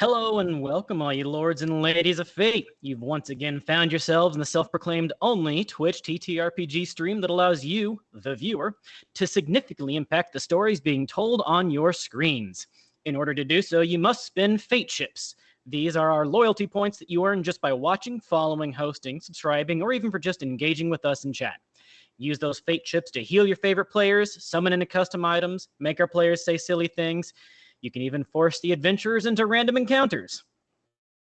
Hello and welcome, all you lords and ladies of fate. You've once again found yourselves in the self-proclaimed only Twitch TTRPG stream that allows you, the viewer, to significantly impact the stories being told on your screens. In order to do so, you must spin fate chips. These are our loyalty points that you earn just by watching, following, hosting, subscribing, or even for just engaging with us in chat. Use those fate chips to heal your favorite players, summon into custom items, make our players say silly things. You can even force the adventurers into random encounters.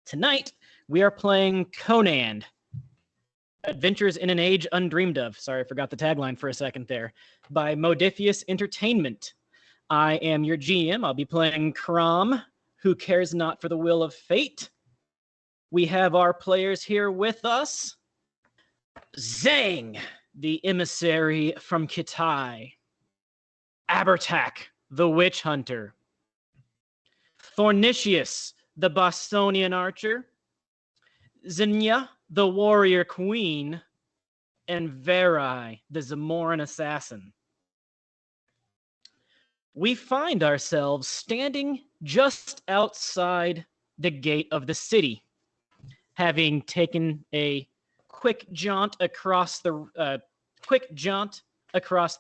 Tonight, we are playing Conan, Adventures in an Age Undreamed of. Sorry, I forgot the tagline for a second there. By Modifius Entertainment. I am your GM. I'll be playing Krom, who cares not for the will of fate. We have our players here with us. Zang, the emissary from Kitai. Abertak, the witch hunter. Thornicius, the Bostonian archer, Xenia, the warrior queen, and Verai, the Zamoran assassin. We find ourselves standing just outside the gate of the city, having taken a quick jaunt across the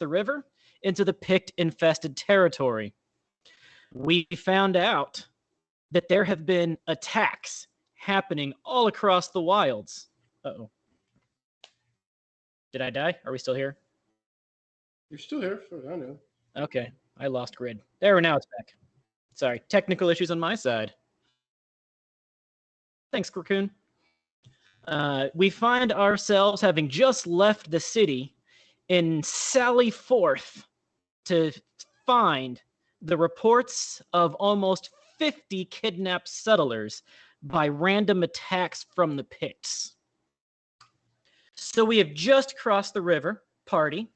river into the Pict-infested territory. We found out that there have been attacks happening all across the wilds. Uh-oh. Did I die? Are we still here? You're still here, so I know. Okay, I lost grid. There, now it's back. Sorry, technical issues on my side. Thanks, Cocoon. We find ourselves having just left the city and sally forth to find the reports of almost 50 kidnapped settlers by random attacks from the Picts. So we have just crossed the river, party.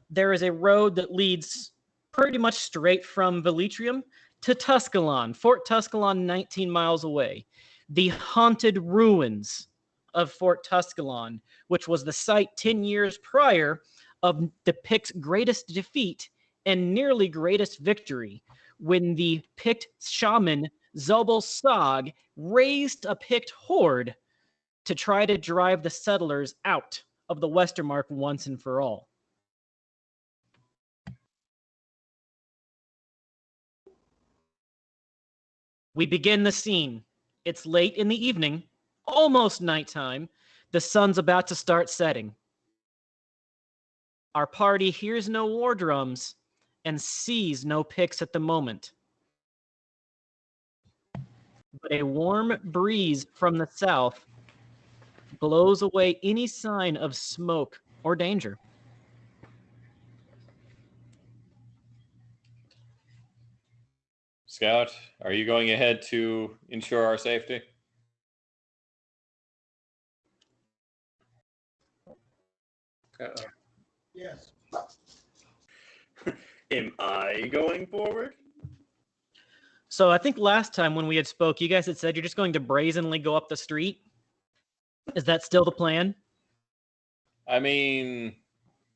There is a road that leads pretty much straight from Velitrium to Tusculon, Fort Tusculon, 19 miles away. The haunted ruins of Fort Tusculon, which was the site 10 years prior of the Picts' greatest defeat and nearly greatest victory, when the Pict shaman Zobel Sog raised a Pict horde to try to drive the settlers out of the Westermark once and for all. We begin the scene. It's late in the evening, almost nighttime. The sun's about to start setting. Our party hears no war drums and sees no Picts at the moment. But a warm breeze from the south blows away any sign of smoke or danger. Scout, are you going ahead to ensure our safety? Yes. Am I going forward? So I think last time when we had spoke, you guys had said you're just going to brazenly go up the street. Is that still the plan? I mean,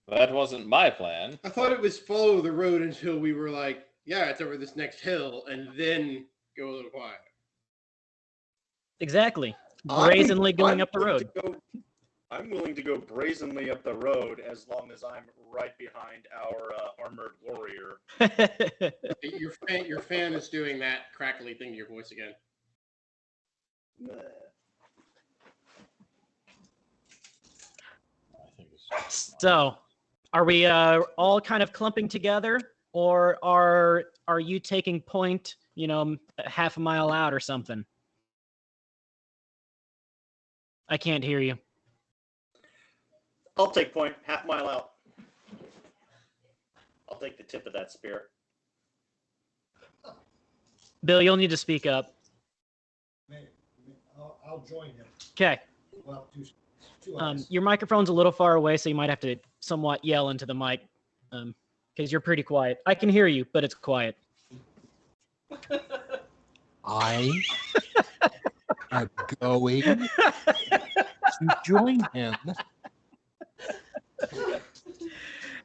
that wasn't my plan. I thought it was follow the road until we were like, yeah, it's over this next hill, and then go a little quiet. Exactly. Brazenly going up the road. I'm willing to go brazenly up the road as long as I'm right behind our armored warrior. Your fan is doing that crackly thing to your voice again. So, are we all kind of clumping together, or are you taking point, half a mile out or something? I can't hear you. I'll take point, half mile out. I'll take the tip of that spear. Bill, you'll need to speak up. I'll join him. Okay. Well, two eyes. Your microphone's a little far away, so you might have to somewhat yell into the mic, because you're pretty quiet. I can hear you, but it's quiet. I am going to join him.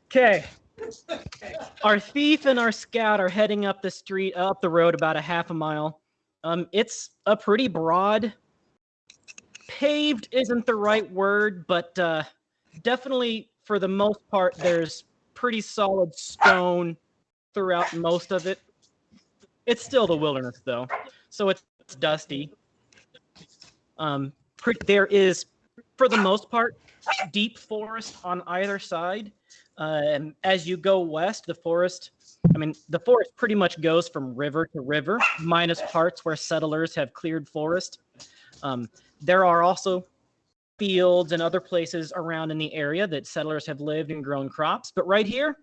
Okay. Our thief and our scout are heading up the road about a half a mile. It's a pretty broad. Paved isn't the right word, but definitely for the most part, there's pretty solid stone throughout most of it. It's still the wilderness, though, so it's dusty. There is, for the most part, deep forest on either side. And as you go west, the forest pretty much goes from river to river, minus parts where settlers have cleared forest. There are also fields and other places around in the area that settlers have lived and grown crops, but right here,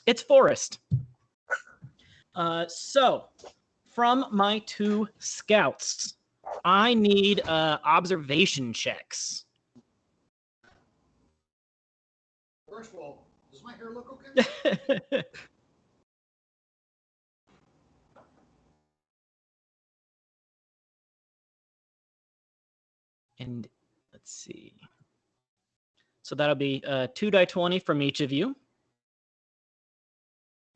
it's forest. So, from my 2 scouts, I need observation checks. First of all, does my hair look okay? And let's see. So that'll be 2 die 20 from each of you.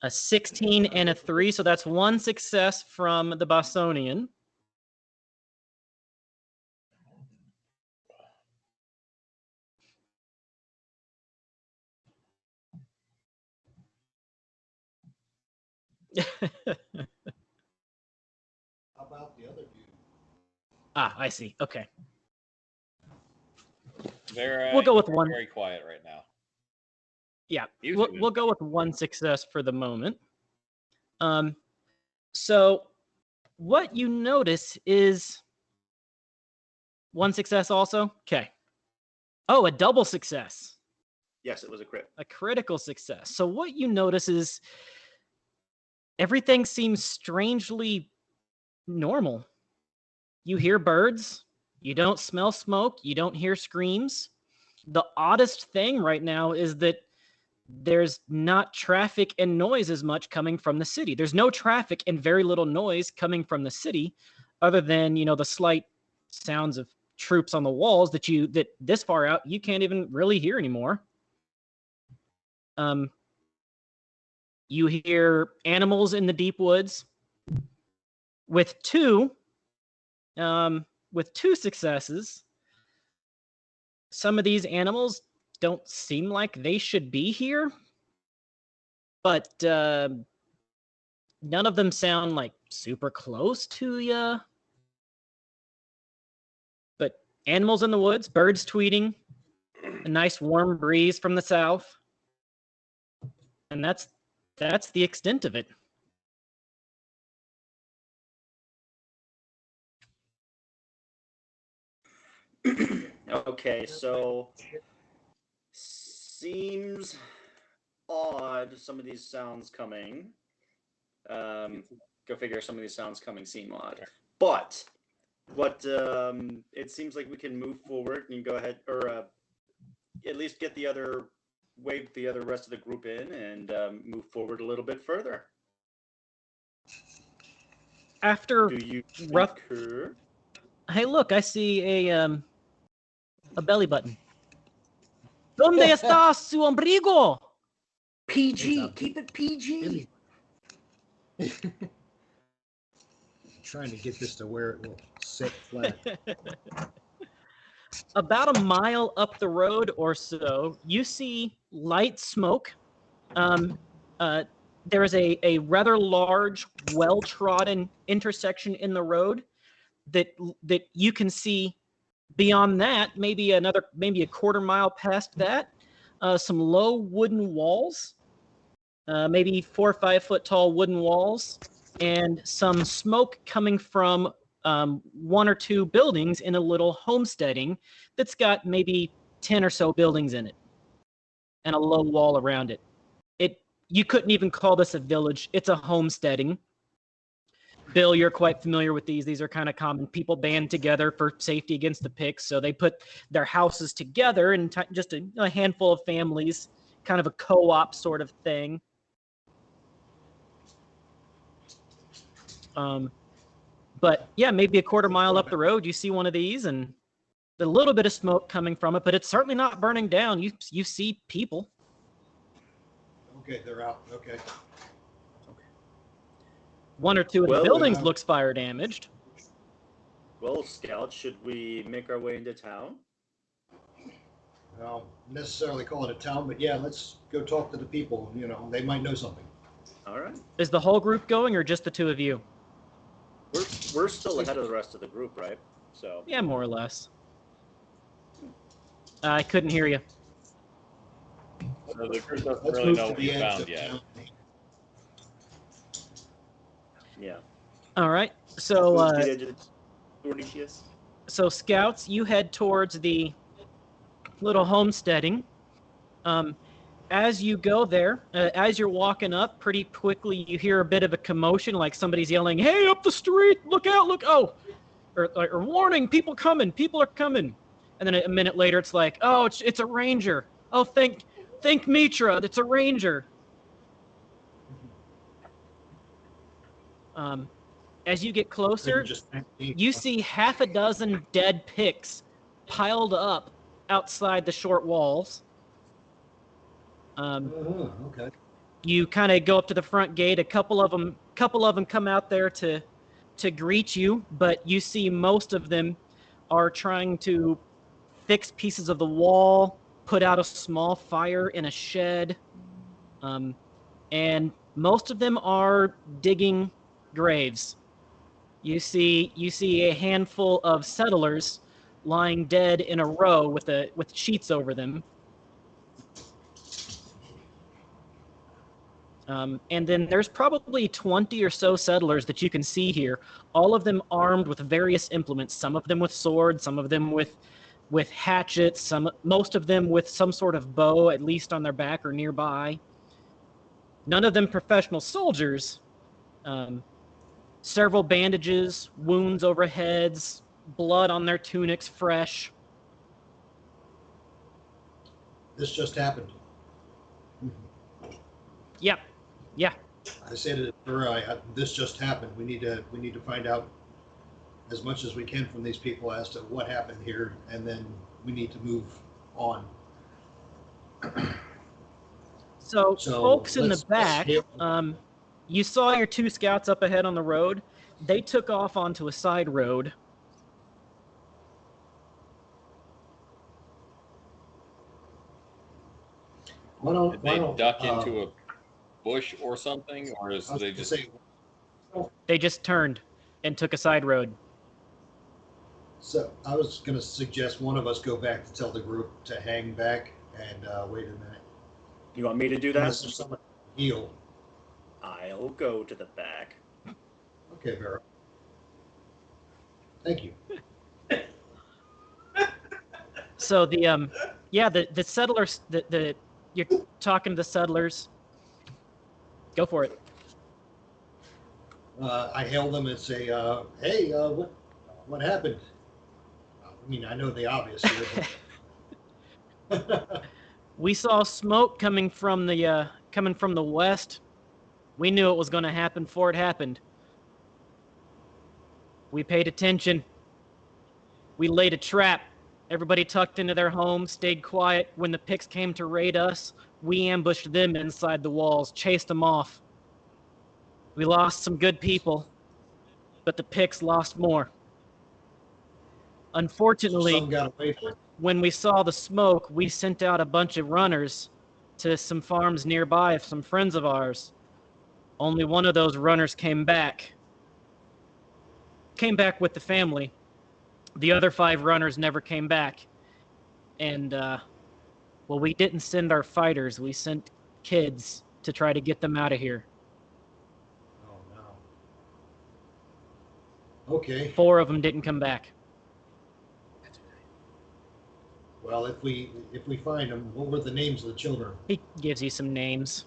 A 16 and a 3, so that's 1 success from the Bostonian. How about the other dude? Ah, I see. Okay. They're, We'll go with 1. very quiet right now. Yeah, Usually we'll go with 1 success for the moment. So what you notice is 1 success also? Okay. Oh, a double success. Yes, it was a crit. A critical success. So what you notice is everything seems strangely normal. You hear birds. You don't smell smoke. You don't hear screams. The oddest thing right now is that there's not traffic and noise as much coming from the city. There's no traffic and very little noise coming from the city other than, the slight sounds of troops on the walls that this far out you can't even really hear anymore. You hear animals in the deep woods. With 2 successes, some of these animals don't seem like they should be here, but none of them sound like super close to you. But animals in the woods, birds tweeting, a nice warm breeze from the south, and that's the extent of it. Okay, so seems odd. Some of these sounds coming. Go figure. Some of these sounds coming seem odd, but what it seems like we can move forward and go ahead, or at least get wave the other rest of the group in and move forward a little bit further. After Do you rough concur? Hey, look, I see a belly button. ¿Dónde está su ombligo? PG. Keep it PG. Trying to get this to where it will sit flat. About a mile up the road or so, you see light smoke. There is a rather large, well-trodden intersection in the road that you can see. Beyond that, maybe a quarter mile past that, some low wooden walls, maybe 4 or 5 foot tall wooden walls, and some smoke coming from 1 or 2 buildings in a little homesteading that's got maybe 10 or so buildings in it, and a low wall around it. You couldn't even call this a village. It's a homesteading. Bill, you're quite familiar with these. These are kind of common. People band together for safety against the picks, so they put their houses together and just a handful of families, kind of a co-op sort of thing. But yeah, maybe a quarter mile up the road, you see one of these, and a little bit of smoke coming from it, but it's certainly not burning down. You see people. Okay, they're out. Okay. 1 or 2 of the buildings looks fire damaged. Well, Scout, should we make our way into town? I don't necessarily call it a town, but yeah, let's go talk to the people. You know, they might know something. All right. Is the whole group going, or just the two of you? We're still ahead of the rest of the group, right? So Yeah, more or less. I couldn't hear you. So the group doesn't Let's really move know to what the you edge found of yet. town. yeah. All right. So, Move to the edge of the Tornicius. so scouts, you head towards the little homesteading. As you go there, as you're walking up, pretty quickly you hear a bit of a commotion, like somebody's yelling, "Hey, up the street! Look out! Look! Oh!" Or warning, people coming! People are coming! And then a minute later, it's like, "Oh, it's a ranger! Oh, thank Mitra! It's a ranger!" As you get closer, you see half a dozen dead pigs piled up outside the short walls. Okay. You kind of go up to the front gate. A couple of them come out there to greet you, but you see most of them are trying to fix pieces of the wall, put out a small fire in a shed, and most of them are digging graves. You see a handful of settlers lying dead in a row with sheets over them. And then there's probably 20 or so settlers that you can see here, all of them armed with various implements, some of them with swords, some of them with hatchets, most of them with some sort of bow, at least on their back or nearby. None of them professional soldiers. Several bandages, wounds over heads, blood on their tunics fresh. This just happened. Yep. Yeah. I said it earlier. This just happened. We need to find out as much as we can from these people as to what happened here, and then we need to move on. So folks in the back, you saw your two scouts up ahead on the road. They took off onto a side road. Did they duck into a bush or something, or is they just? They just turned and took a side road. So I was going to suggest one of us go back to tell the group to hang back and wait a minute. You want me to do that? Unless there's someone heal. I'll go to the back. Okay, Vera. Thank you. So the settlers, you're talking to the settlers. Go for it. I hail them and say, "Hey, what happened?" I mean, I know the obvious here. But We saw smoke coming from the west. We knew it was going to happen before it happened. We paid attention. We laid a trap. Everybody tucked into their homes, stayed quiet. When the Picts came to raid us, we ambushed them inside the walls, chased them off. We lost some good people, but the Picts lost more. Unfortunately, some got away from it. when we saw the smoke, we sent out a bunch of runners to some farms nearby of some friends of ours. Only one of those runners came back. Came back with the family. The other 5 runners never came back. And, well, we didn't send our fighters. We sent kids to try to get them out of here. Oh no. Okay. 4 of them didn't come back. Well, if we find them, what were the names of the children? He gives you some names.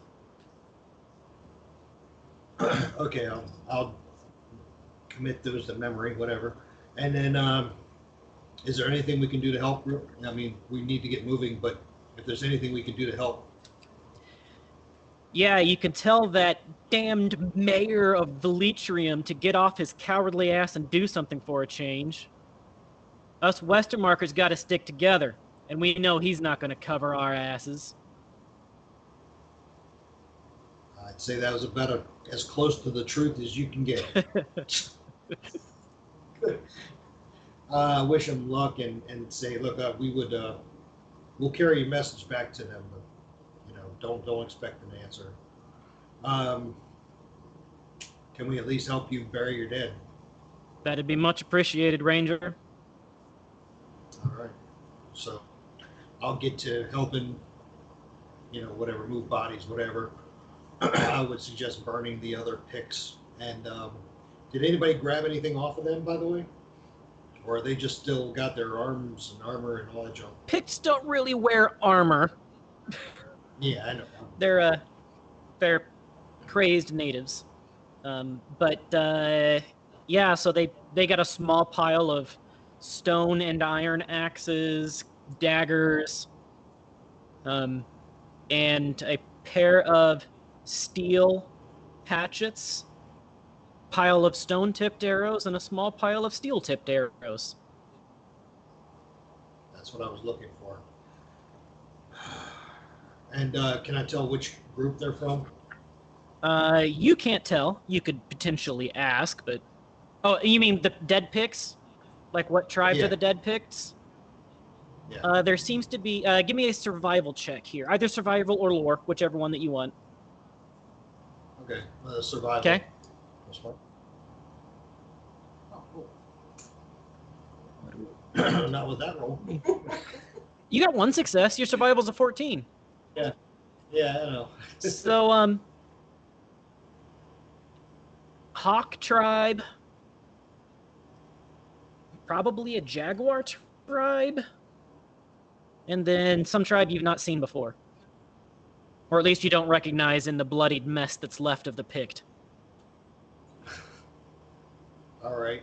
Okay, I'll commit those to memory, whatever. And then, is there anything we can do to help? I mean, we need to get moving, but if there's anything we can do to help. Yeah, you can tell that damned mayor of Velitrium to get off his cowardly ass and do something for a change. Us Westermarkers got to stick together, and we know he's not going to cover our asses. I'd say that was about as close to the truth as you can get. wish them luck and say, look, we'll carry your message back to them, but don't expect an answer. Can we at least help you bury your dead? That'd be much appreciated, Ranger. All right. So I'll get to helping, whatever, move bodies, whatever. I would suggest burning the other picks. And did anybody grab anything off of them, by the way? Or are they just still got their arms and armor and all that junk? Picts don't really wear armor. Yeah, I know. They're crazed natives. Yeah, so they got a small pile of stone and iron axes, daggers, and a pair of steel hatchets, pile of stone-tipped arrows, and a small pile of steel-tipped arrows. That's what I was looking for. And can I tell which group they're from? You can't tell. You could potentially ask, but... Oh, you mean the dead picks? Like what tribes are the dead picks? Yeah. There seems to be... give me a survival check here. Either survival or lore, whichever one that you want. Okay, survival. Okay. This one. Oh, cool. Not with that roll. You got one success. Your survival's a 14. Yeah, I know. So, Hawk tribe, probably a jaguar tribe, and then some tribe you've not seen before. Or at least you don't recognize in the bloodied mess that's left of the Pict. All right.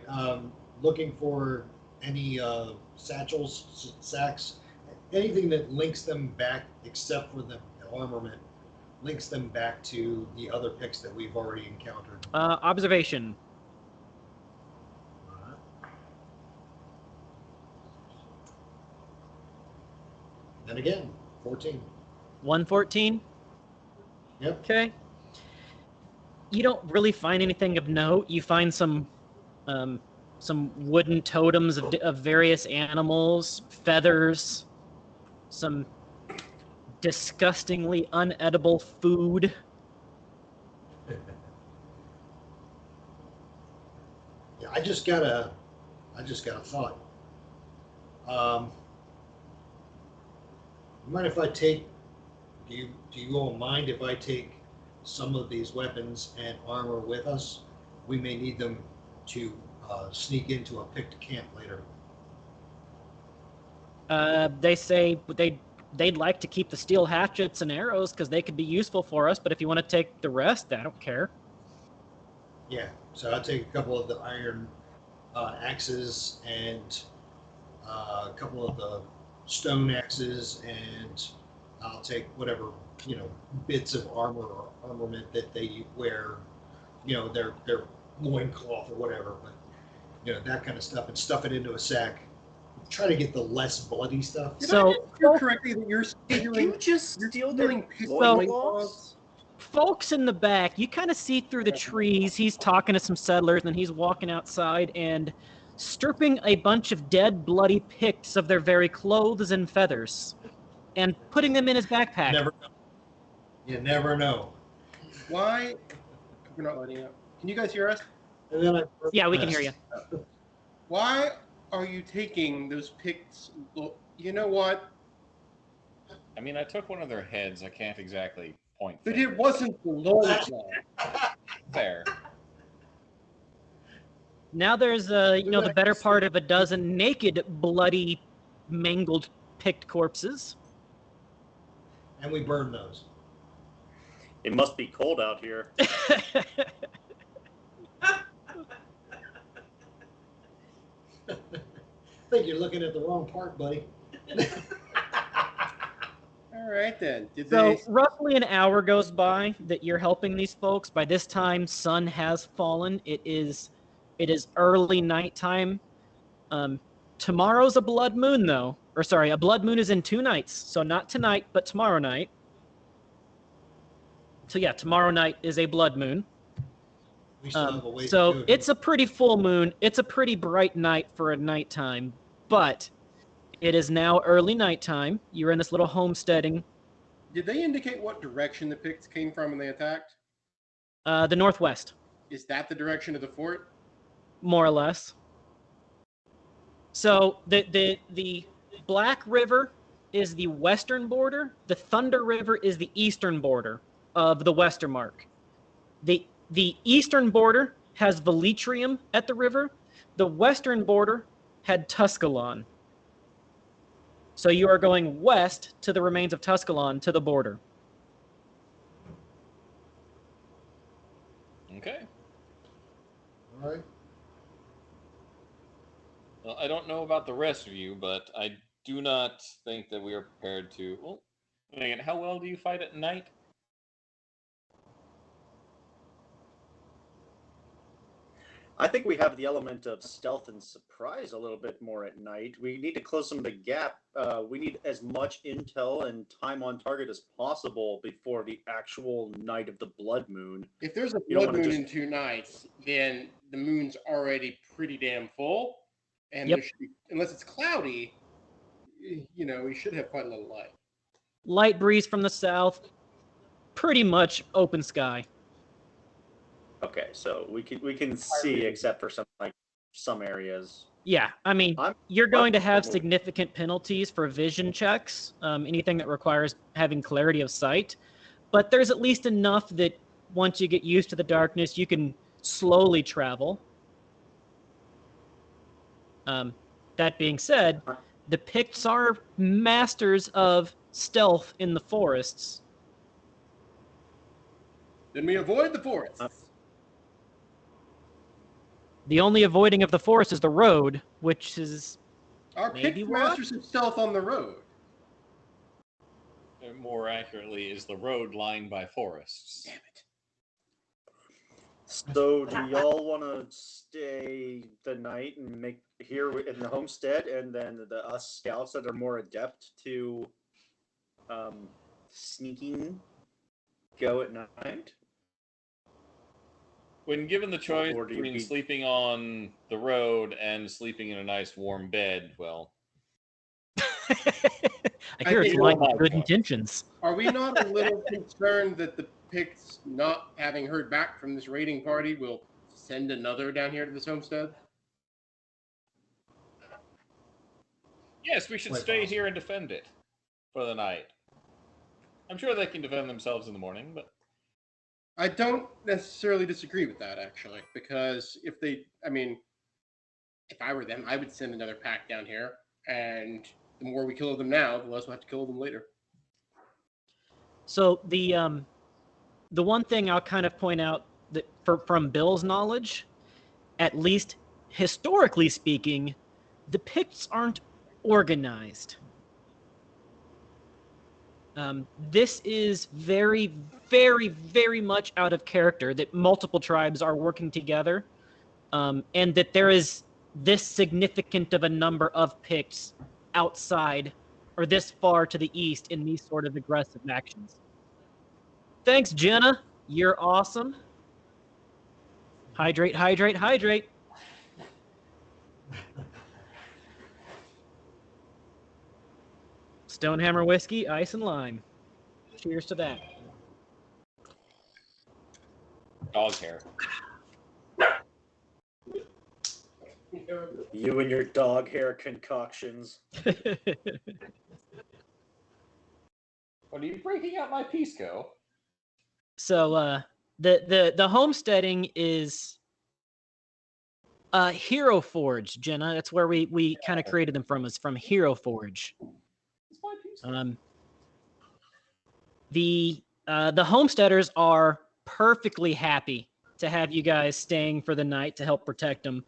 Looking for any satchels, sacks, anything that links them back, except for the armament, links them back to the other picks that we've already encountered. Observation. Then again, 14. 114? Yep. Okay. You don't really find anything of note. You find some wooden totems of various animals, feathers, some disgustingly unedible food. Yeah, I just got a thought. You mind if I take? Do you all mind if I take some of these weapons and armor with us? We may need them to sneak into a picked camp later. They say they'd like to keep the steel hatchets and arrows because they could be useful for us, but if you want to take the rest, I don't care. Yeah, so I'll take a couple of the iron axes and a couple of the stone axes, and I'll take whatever, bits of armor or armament that they wear, their loincloth or whatever, but, that kind of stuff, and stuff it into a sack. Try to get the less bloody stuff. Did I hear correctly that you're stealing? You just steal their loincloths? Folks in the back, you kind of see through the trees. He's talking to some settlers, and he's walking outside and stripping a bunch of dead, bloody Picts of their very clothes and feathers, and putting them in his backpack. You never know. Why? We're not letting up. Can you guys hear us? And then Yeah, we can hear you. Why are you taking those Picts? You know what? I mean, I took one of their heads. I can't exactly point. But fingers. it wasn't the loincloth. Fair. Now there's, the better part of a dozen naked, bloody, mangled Pict corpses. And we burn those. It must be cold out here. I think you're looking at the wrong part, buddy. All right then. Roughly an hour goes by that you're helping these folks. By this time, sun has fallen. It is early nighttime. Tomorrow's a blood moon, though. Or sorry, a blood moon is in 2 nights. So not tonight, but tomorrow night. So yeah, tomorrow night is a blood moon. We still have a ways to So go, it's a pretty full moon. It's a pretty bright night for a nighttime, but it is now early nighttime. You're in this little homesteading. Did they indicate what direction the Picts came from when they attacked? The northwest, Is that the direction of the fort? more or less. So the Black River is the western border. The Thunder River is the eastern border of the Westermark. The eastern border has Velitrium at the river. The western border had Tusculon. So you are going west to the remains of Tusculon to the border. Okay. All right. Well, I don't know about the rest of you, but I do not think that we are prepared to. Well, Megan, how well do you fight at night? I think we have the element of stealth and surprise a little bit more at night. We need to close some of the gap. We need as much intel and time on target as possible before the actual night of the blood moon. If there's a You don't blood wanna moon just- in 2 nights, then the moon's already pretty damn full. And Yep. there should be, unless it's cloudy, we should have quite a little light. Light breeze from the south, pretty much open sky. Okay, so we can see except for some areas. Yeah, I mean, I'm- you're going to have I'm- significant penalties for vision checks, anything that requires having clarity of sight. But there's at least enough that once you get used to the darkness, you can slowly travel. That being said, the Picts are masters of stealth in the forests. Then we avoid the forests. The only avoiding of the forest is the road, which is Our maybe Pict what? masters of stealth on the road. More accurately, is the road lined by forests. Damn it. So do y'all want to stay the night and make here in the homestead, and then us scouts that are more adept to sneaking go at night? When given the choice Or do you between be- sleeping on the road and sleeping in a nice warm bed, well, I hear it's think- lined with good intentions. Are we not a little concerned that the Picts, not having heard back from this raiding party, will send another down here to this homestead? yes, we should Quite stay possible. here and defend it for the night. I'm sure they can defend themselves in the morning, but I don't necessarily disagree with that, actually, because if I were them, I would send another pack down here, and the more we kill them now, the less we'll have to kill them later. So the one thing I'll kind of point out that from Bill's knowledge, at least historically speaking, the Picts aren't organized. This is very, very, very much out of character that multiple tribes are working together, and that there is this significant of a number of Picts outside or this far to the east in these sort of aggressive actions. Thanks, Jenna. You're awesome. Hydrate, hydrate, hydrate. Stonehammer whiskey, ice, and lime. Cheers to that. dog hair. You and your dog hair concoctions. What are you breaking out my Pisco? So the homesteading is Hero Forge, Jenna. That's where we kind of created them from, is from Hero Forge. It's my Pisco. The homesteaders are perfectly happy to have you guys staying for the night to help protect them.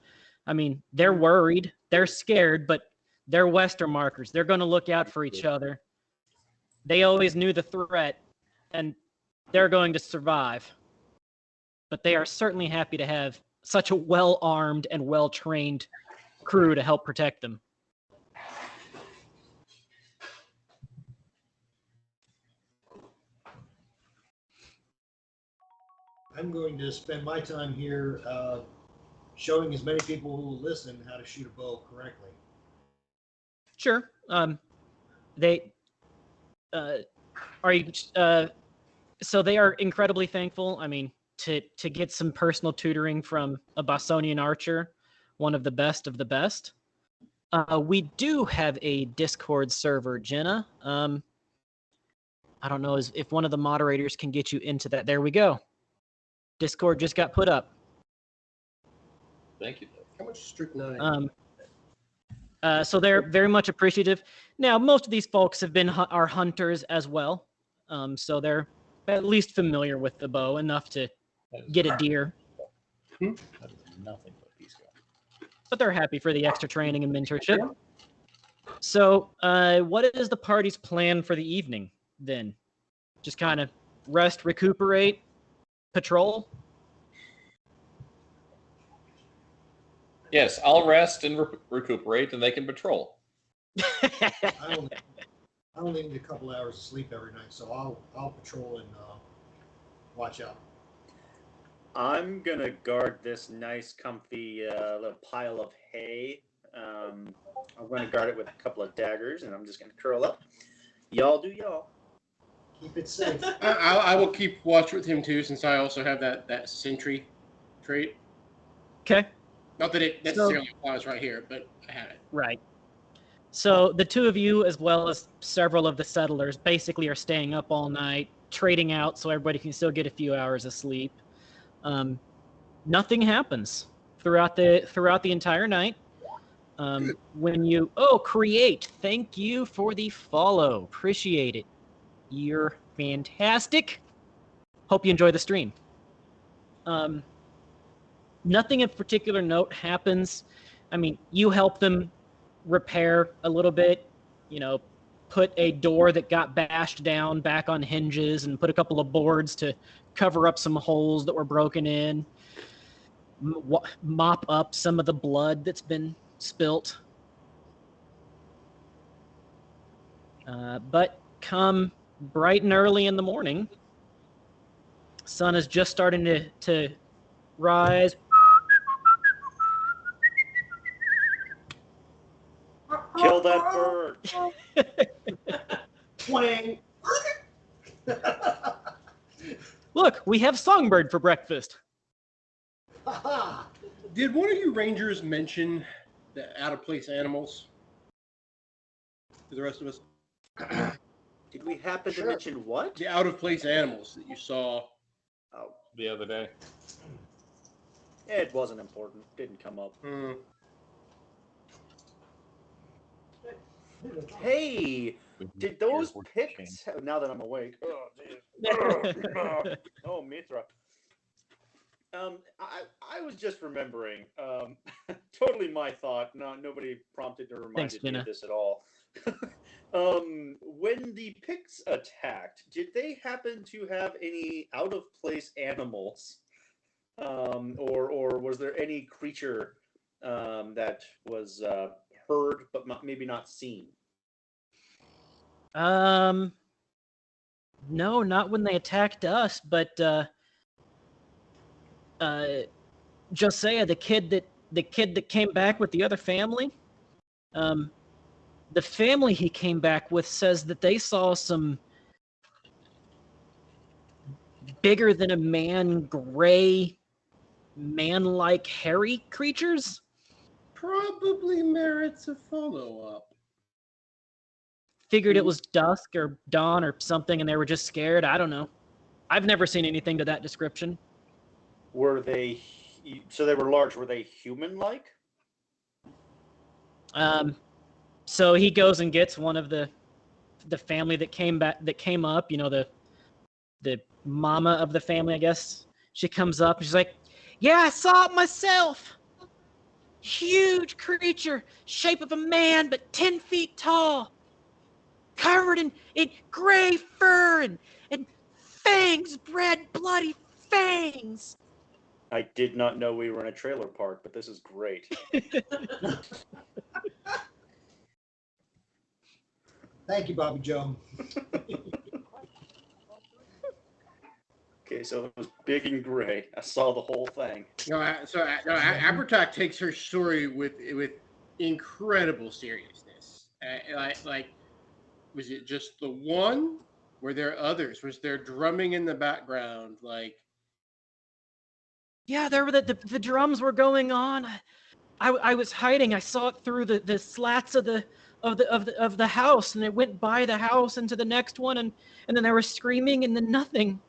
I mean, they're worried, they're scared, but they're Westermarkers. They're going to look out for each other. They always knew the threat, and they're going to survive. But they are certainly happy to have such a well-armed and well-trained crew to help protect them. I'm going to spend my time here showing as many people who will listen how to shoot a bow correctly. Sure. They are you. So they are incredibly thankful. I mean, to get some personal tutoring from a Bostonian archer, one of the best of the best. We do have a Discord server, Jenna. I don't know if one of the moderators can get you into that. There we go. Discord just got put up. Thank you. How much strychnine? So they're very much appreciative. Now, most of these folks have been are hunters as well, so they're at least familiar with the bow enough to get a deer. That is nothing but these guys. But they're happy for the extra training and mentorship. So, what is the party's plan for the evening then? Just kind of rest, recuperate, patrol? Yes, I'll rest and recuperate, and they can patrol. I only need a couple hours of sleep every night, so I'll patrol and watch out. I'm gonna guard this nice, comfy little pile of hay. I'm gonna guard it with a couple of daggers, and I'm just gonna curl up. Y'all do y'all. Keep it safe. I will keep watch with him too, since I also have that sentry trait. Okay. Not that it necessarily applies right here, but I have it. Right. So the two of you, as well as several of the settlers, basically are staying up all night, trading out so everybody can still get a few hours of sleep. Nothing happens throughout the entire night. When you create, thank you for the follow, appreciate it. You're fantastic. Hope you enjoy the stream. Nothing of particular note happens. I mean, you help them repair a little bit, put a door that got bashed down back on hinges and put a couple of boards to cover up some holes that were broken in, mop up some of the blood that's been spilt. But come bright and early in the morning, sun is just starting to rise. Kill that bird. Twang. Look, we have songbird for breakfast. Did one of you rangers mention the out-of-place animals to the rest of us? Did we happen to Sure. mention what? The out-of-place animals that you saw. Oh, The other day. it wasn't important. Didn't come up. Hey, did those pics? Now that I'm awake. Oh, geez. Oh, Mithra. I was just remembering. Totally my thought. No, nobody prompted or reminded me Jenna. of this at all. When the Picts attacked, did they happen to have any out of place animals, or was there any creature that was heard but maybe not seen? No, not when they attacked us, but Josiah, the kid that came back with the other family, the family he came back with says that they saw some bigger than a man, gray, man-like hairy creatures. Probably merits a follow-up. Figured it was dusk or dawn or something, and they were just scared. I don't know. I've never seen anything to that description. Were they? So they were large. Were they human-like? So he goes and gets one of the family that came up. The mama of the family, I guess. She comes up and she's like, "Yeah, I saw it myself. Huge creature, shape of a man, but 10 feet tall, covered in gray fur and fangs, red, bloody fangs." I did not know we were in a trailer park, but this is great. Thank you, Bobby Joe. Okay, so it was big and gray. I saw the whole thing. Abertak takes her story with incredible seriousness. Was it just the one? Were there others? Was there drumming in the background? Yeah, there were the drums were going on. I was hiding. I saw it through the slats of the house, and it went by the house into the next one, and then they were screaming, and then nothing.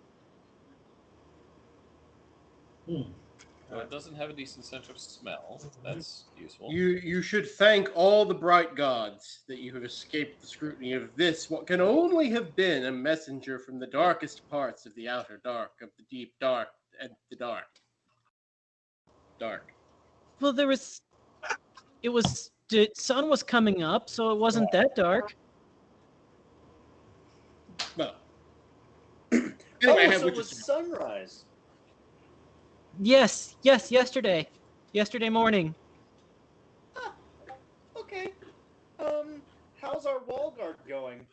Well, it doesn't have a decent sense of smell. That's useful. You should thank all the bright gods that you have escaped the scrutiny of this, what can only have been a messenger from the darkest parts of the outer dark, of the deep dark, and the dark. Dark. Well, the sun was coming up, so it wasn't that dark. Well. Anyway, so it was sunrise. Yes, yesterday morning. Ah, okay. How's our wall guard going?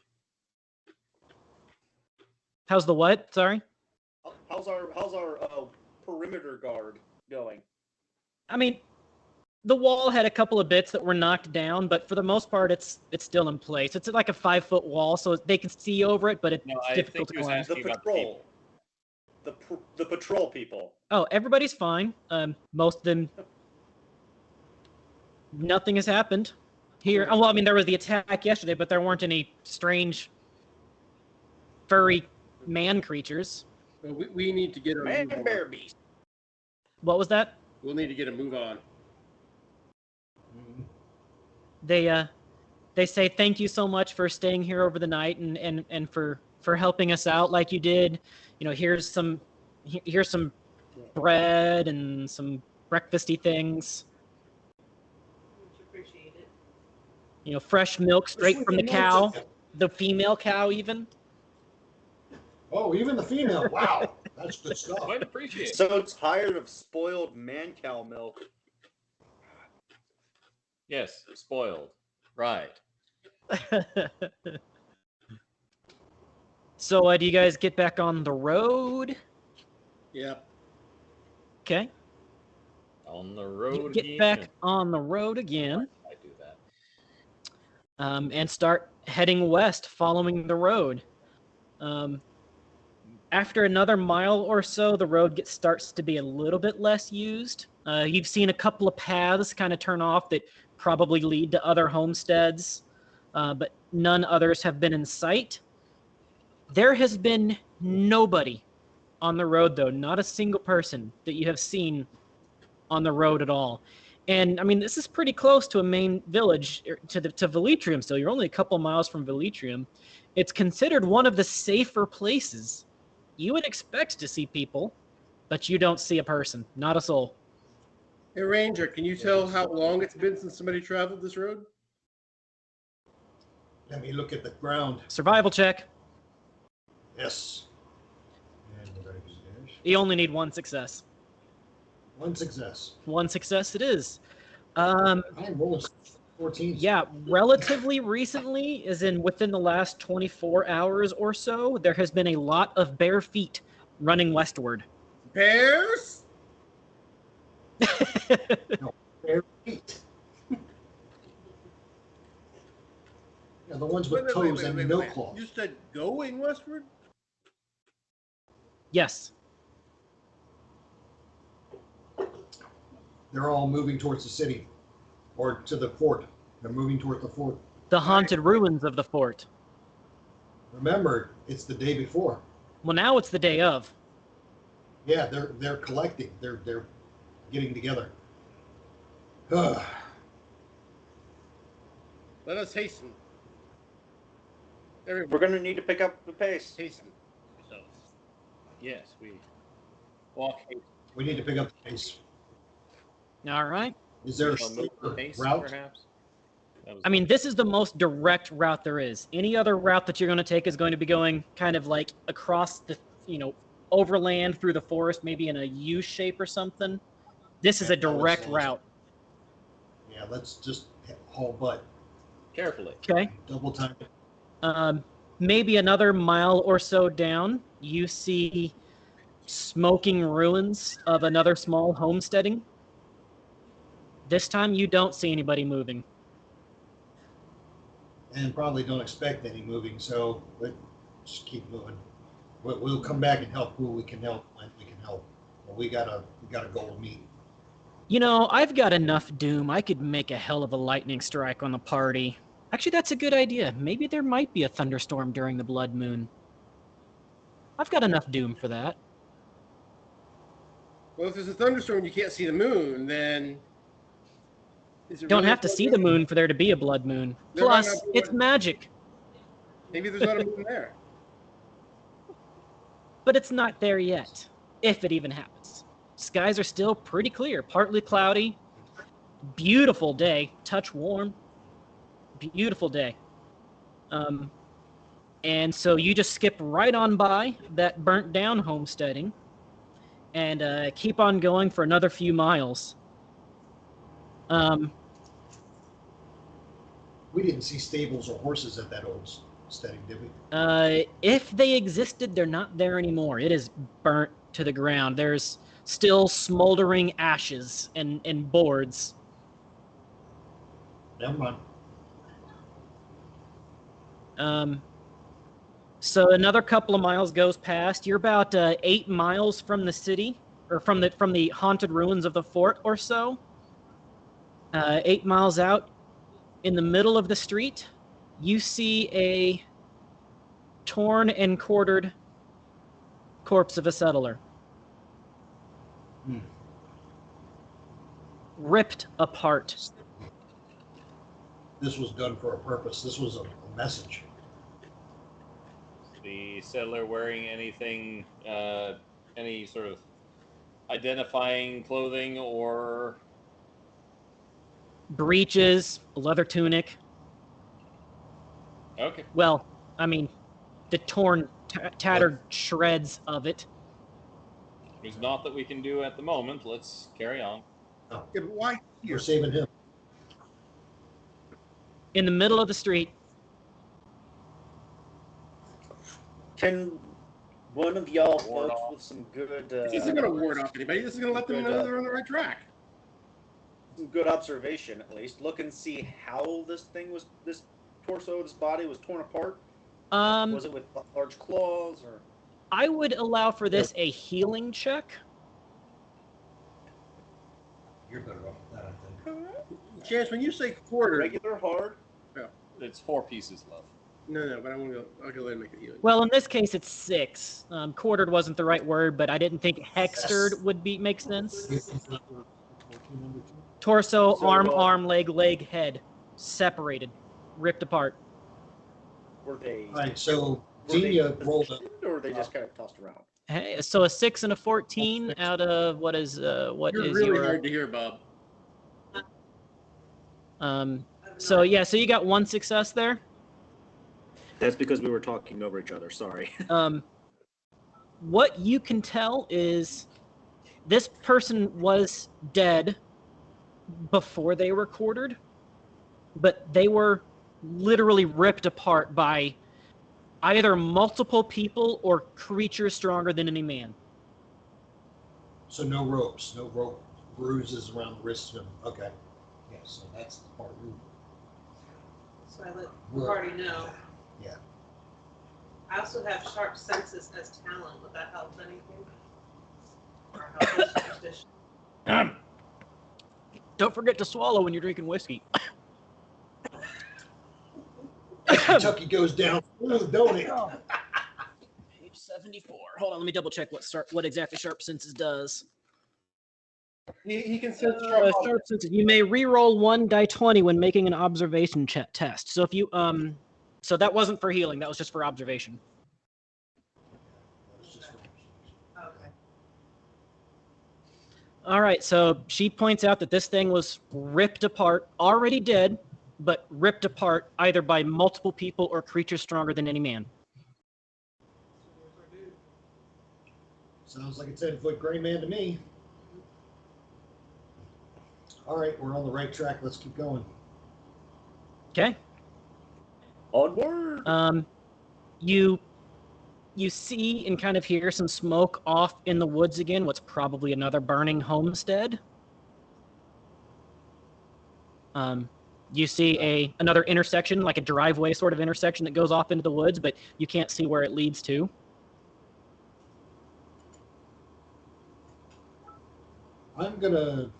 How's the what? Sorry. How's our perimeter guard going? I mean, the wall had a couple of bits that were knocked down, but for the most part, it's still in place. It's like a 5-foot wall, so they can see over it, but it's difficult to climb. The patrol. The patrol people. Oh, everybody's fine. Most of them. Nothing has happened here. Well, I mean, there was the attack yesterday, but there weren't any strange, furry man creatures. Well, we need to get a man move bear on. beast. What was that? We'll need to get a move on. They say thank you so much for staying here over the night and for helping us out like you did. You know, here's some bread and some breakfasty things. Much appreciated. You know, fresh milk straight from the cow, the female cow even. Oh, even the female. Wow, that's good stuff. Quite appreciate it. So tired of spoiled man cow milk. Yes, spoiled. Right. So, do you guys get back on the road? Yep. Okay. On the road Get again. back on the road again. I do that. And start heading west, following the road. After another mile or so, the road starts to be a little bit less used. You've seen a couple of paths kind of turn off that probably lead to other homesteads, but none others have been in sight. There has been nobody on the road, though, not a single person that you have seen on the road at all. And I mean, this is pretty close to a main village, to Velitrium still. You're only a couple miles from Velitrium. It's considered one of the safer places. You would expect to see people, but you don't see a person, not a soul. Hey, Ranger, can you tell how long it's been since somebody traveled this road? Let me look at the ground. Survival check. Yes. And the very dash. You only need one success. One success. One success it is. I'm rolling 14. Yeah, relatively recently, as in within the last 24 hours or so, there has been a lot of bare feet running westward. Bears? No, bare feet. Yeah, the ones with toes and no claws. You said going westward? Yes. They're all moving towards the city or to the fort. They're moving toward the fort. The haunted ruins of the fort. Remember, it's the day before. Well, now it's the day of. Yeah, they're collecting. They're getting together. Ugh. Let us hasten. Everyone, We're gonna need to pick up the pace. hasten. So, Yes, we walk. We need to pick up the pace. All right. Is there a Move the safer pace, route? perhaps? That was I mean, this is the most direct route there is. Any other route that you're going to take is going to be going kind of like across the, overland through the forest, maybe in a U shape or something. This is a direct route. Yeah, let's just haul butt. carefully. Okay. Double time. Maybe another mile or so down, you see smoking ruins of another small homesteading. This time you don't see anybody moving. And probably don't expect any moving, so let's just keep moving. We'll come back and help who we can help when we can help. But we got a goal to meet. You know, I've got enough doom. I could make a hell of a lightning strike on the party. Actually, that's a good idea. Maybe there might be a thunderstorm during the blood moon. I've got enough doom for that. Well, if there's a thunderstorm and you can't see the moon, then... Don't have to see the moon for there to be a blood moon. Plus, it's magic. Maybe there's not a moon there. But it's not there yet, if it even happens. Skies are still pretty clear, partly cloudy. Beautiful day, touch warm. Beautiful day. And so you just skip right on by that burnt down homesteading and keep on going for another few miles. We didn't see stables or horses at that old steading, did we? If they existed, they're not there anymore. It is burnt to the ground. There's still smoldering ashes and boards. Never mind. So another couple of miles goes past. You're about 8 miles from the city, or from the haunted ruins of the fort or so. 8 miles out, in the middle of the street, you see a torn and quartered corpse of a settler. Ripped apart. This was done for a purpose. This was a message. The settler wearing anything, any sort of identifying clothing or... Breeches, a leather tunic. Okay. Well, I mean, the torn, tattered shreds of it. There's naught that we can do at the moment. Let's carry on. No, Yeah, but why we're here? saving him. In the middle of the street. Can one of y'all Ward folks off. with some good This isn't going to ward off anybody. This is going to let them know they're on the right track. some good observation at least look and see how this torso, this body was torn apart? Was it with large claws or? I would allow for this a healing check. You're better off with that, I think. Chance, when you say quarter... Regular hard? It's 4 pieces left. No, but I want to go... I'll go ahead and make it healing. Well, in this case, it's 6. Quartered wasn't the right word, but I didn't think hextered would make sense. Torso, So, arm, leg, head. Separated. Ripped apart. Were they? All right, so were they Xenia rolled up. positioned, or were they just kind of tossed around? Hey, so a 6 and a 14 out of what is You're really your... hard to hear, Bob. So yeah, so you got 1 success there. That's because we were talking over each other. Sorry. What you can tell is this person was dead before they were quartered, but they were literally ripped apart by either multiple people or creatures stronger than any man. So no ropes, no rope bruises around the wrists of him. Okay. Yeah, so that's the part we... So I let the party know. Yeah. I also have sharp senses as talent. Would that help anything? Or help with superstition? Don't forget to swallow when you're drinking whiskey. Kentucky goes down, don't it? Page 74. Hold on, let me double check what exactly sharp senses does. He can sense Sharp senses. You may re-roll 1 die 20 when making an observation test. So if you so that wasn't for healing. That was just for observation. Okay. All right. So she points out that this thing was ripped apart, already dead, but ripped apart either by multiple people or creatures stronger than any man. Sounds like a 10-foot gray man to me. All right, we're on the right track. Let's keep going. Okay. Onward. You You see and kind of hear some smoke off in the woods again. What's probably another burning homestead. You see another intersection, like a driveway sort of intersection that goes off into the woods, but you can't see where it leads to. I'm gonna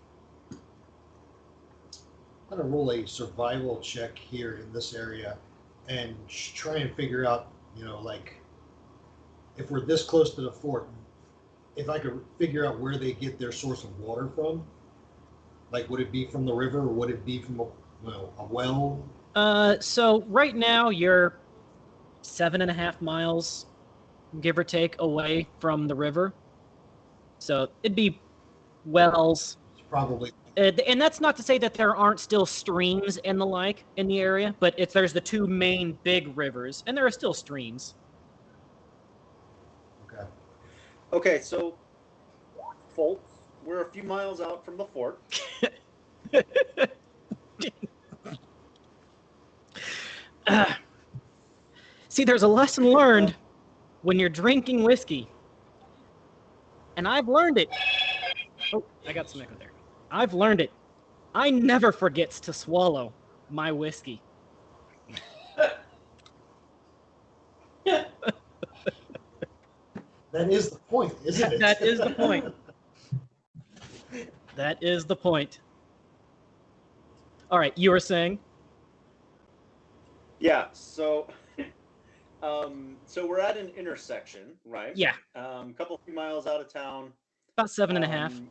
roll a survival check here in this area and try and figure out, like, if we're this close to the fort, if I could figure out where they get their source of water from. Like, would it be from the river, or would it be from a well? So right now you're 7.5 miles, give or take, away from the river. So it'd be wells. It's probably. And that's not to say that there aren't still streams and the like in the area, but there's the two main big rivers, and there are still streams. Okay. Okay, so, folks, we're a few miles out from the fort. See, there's a lesson learned when you're drinking whiskey. And I've learned it. Oh, I got some echo there. I've learned it. I never forgets to swallow my whiskey. That is the point, isn't it? That is the point. That is the point. All right, you were saying? Yeah, so so we're at an intersection, right? Yeah. A few miles out of town. About 7.5.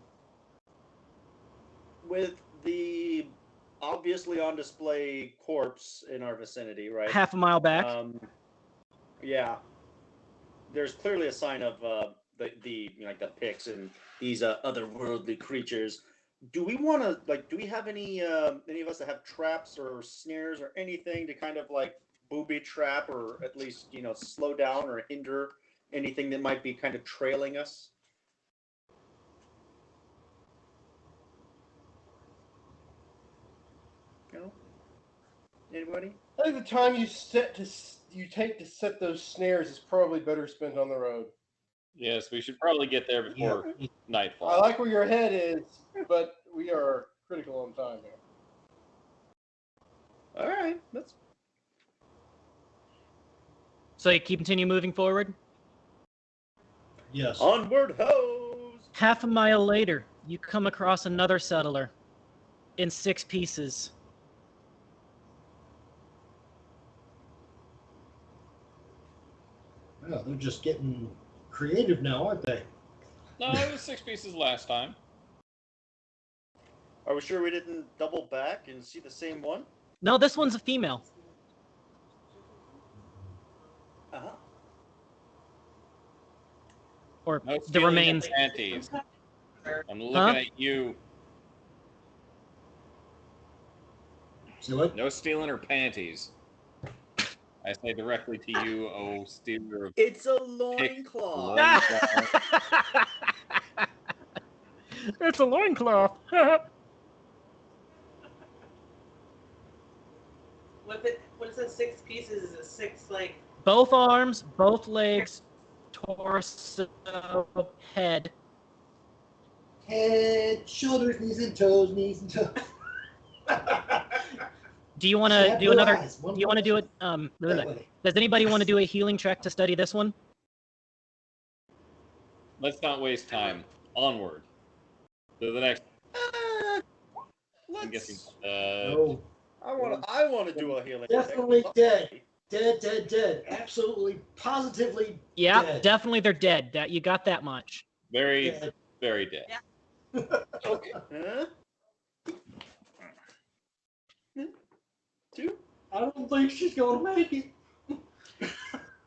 With the obviously on display corpse in our vicinity, right? Half a mile back. Yeah. There's clearly a sign of the the pics and these otherworldly creatures. Do we want to do we have any of us that have traps or snares or anything to kind of like booby trap or at least slow down or hinder anything that might be kind of trailing us? Anybody? I think the time you take to set those snares is probably better spent on the road. Yes, we should probably get there before nightfall. I like where your head is, but we are critical on time here. All right, that's. So you continue moving forward? Yes. Onward, hose! Half a mile later, you come across another settler in 6 pieces. Well, they're just getting creative now, aren't they? No, it was 6 pieces last time. Are we sure we didn't double back and see the same one? No, this one's a female. Uh-huh. Or No the remains. Panties. I'm looking Huh? at you. Say what? No stealing her panties. I say directly to you, oh stealer of It's a loincloth. It's a loincloth. What is it? 6 pieces? Is it 6 Both arms, both legs, torso, head. Head, shoulders, knees and toes, Do you want to do another? Do you want to do it? Does anybody want to do a healing check to study this one? Let's not waste time. Onward. To the next. I'm guessing. No. I want to do a healing. Definitely check. dead. Dead. Absolutely, positively. Yeah, dead. definitely they're dead. That you got that much. Very, Dead. very dead. Yeah. Okay. Huh? 2? I don't think she's gonna make it.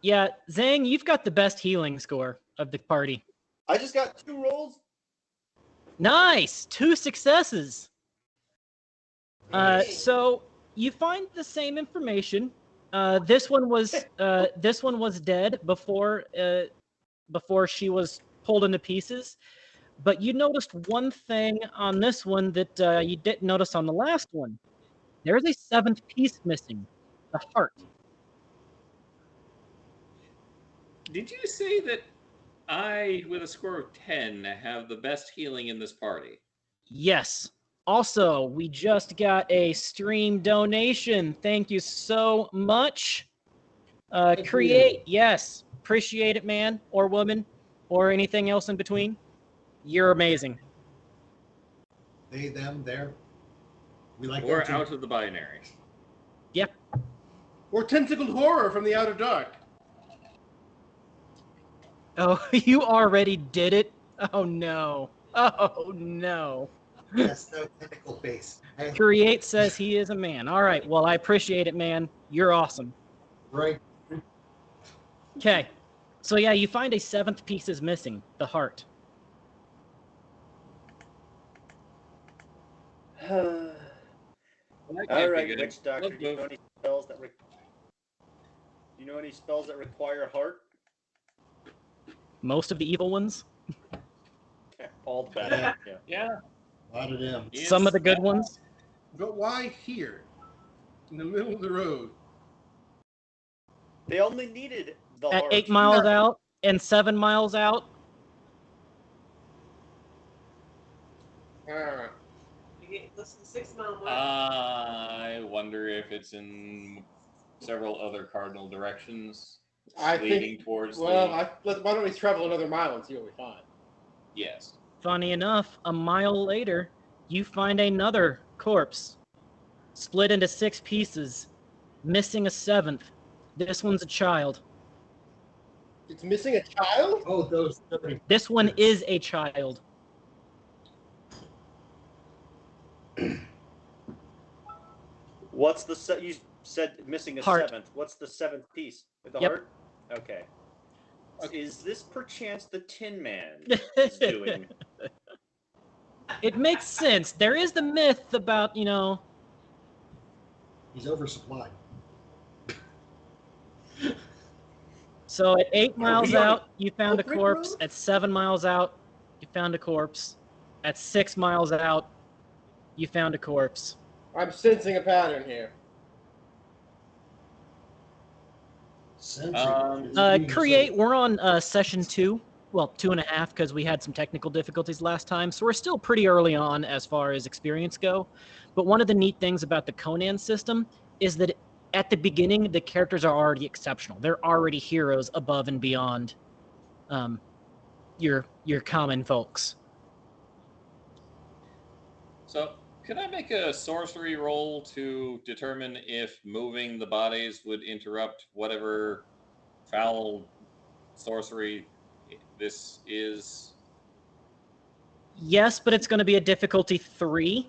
Yeah, Zhang, you've got the best healing score of the party. I just got 2 rolls. Nice, 2 successes. So you find the same information. This one was dead before she was pulled into pieces. But you noticed one thing on this one that you didn't notice on the last one. There's a 7th piece missing, the heart. Did you say that I, with a score of 10, have the best healing in this party? Yes. Also, we just got a stream donation. Thank you so much. Create, yes. Appreciate it, man or woman or anything else in between. You're amazing. They, them, there. We like We're them too. out of the binary. Yep. Or tentacled horror from the outer dark. Oh, you already did it? Oh, no. Oh, no. Yes, no tentacle face. Hey, Create says he is a man. All right. Well, I appreciate it, man. You're awesome. right. Okay. So, yeah, you find a seventh piece is missing, the heart. That All can't be right, good. witch doctor. Let's Do you move. know any spells that require heart? Most of the evil ones. All the bad. Yeah. Yeah. Yeah. A lot of them. Some of the good ones. But why here? In the middle of the road? They only needed the At heart. 8 miles out and 7 miles out. Ah, You get less than 6 mile mark. I wonder if it's in several other cardinal directions I leading think. towards Well, the... why don't we travel another mile and see what we find? Yes. Funny enough, a mile later, you find another corpse, split into 6 pieces, missing a 7th. This one's a child. It's missing a child? Oh, those 30. This one is a child. What's the you said missing a Heart. 7th? What's the 7th piece with the Yep. heart? Okay. Is this perchance the Tin Man is doing? It makes sense. There is the myth about, He's oversupplied. So at 8 miles we on out, you found a Oak Ridge corpse. Road? At 7 miles out, you found a corpse. At 6 miles out, you found a corpse. I'm sensing a pattern here. Create, we're on session 2. Well, 2.5, because we had some technical difficulties last time. So we're still pretty early on as far as experience go. But one of the neat things about the Conan system is that at the beginning, the characters are already exceptional. They're already heroes above and beyond your common folks. So, could I make a sorcery roll to determine if moving the bodies would interrupt whatever foul sorcery this is? Yes, but it's going to be a difficulty 3.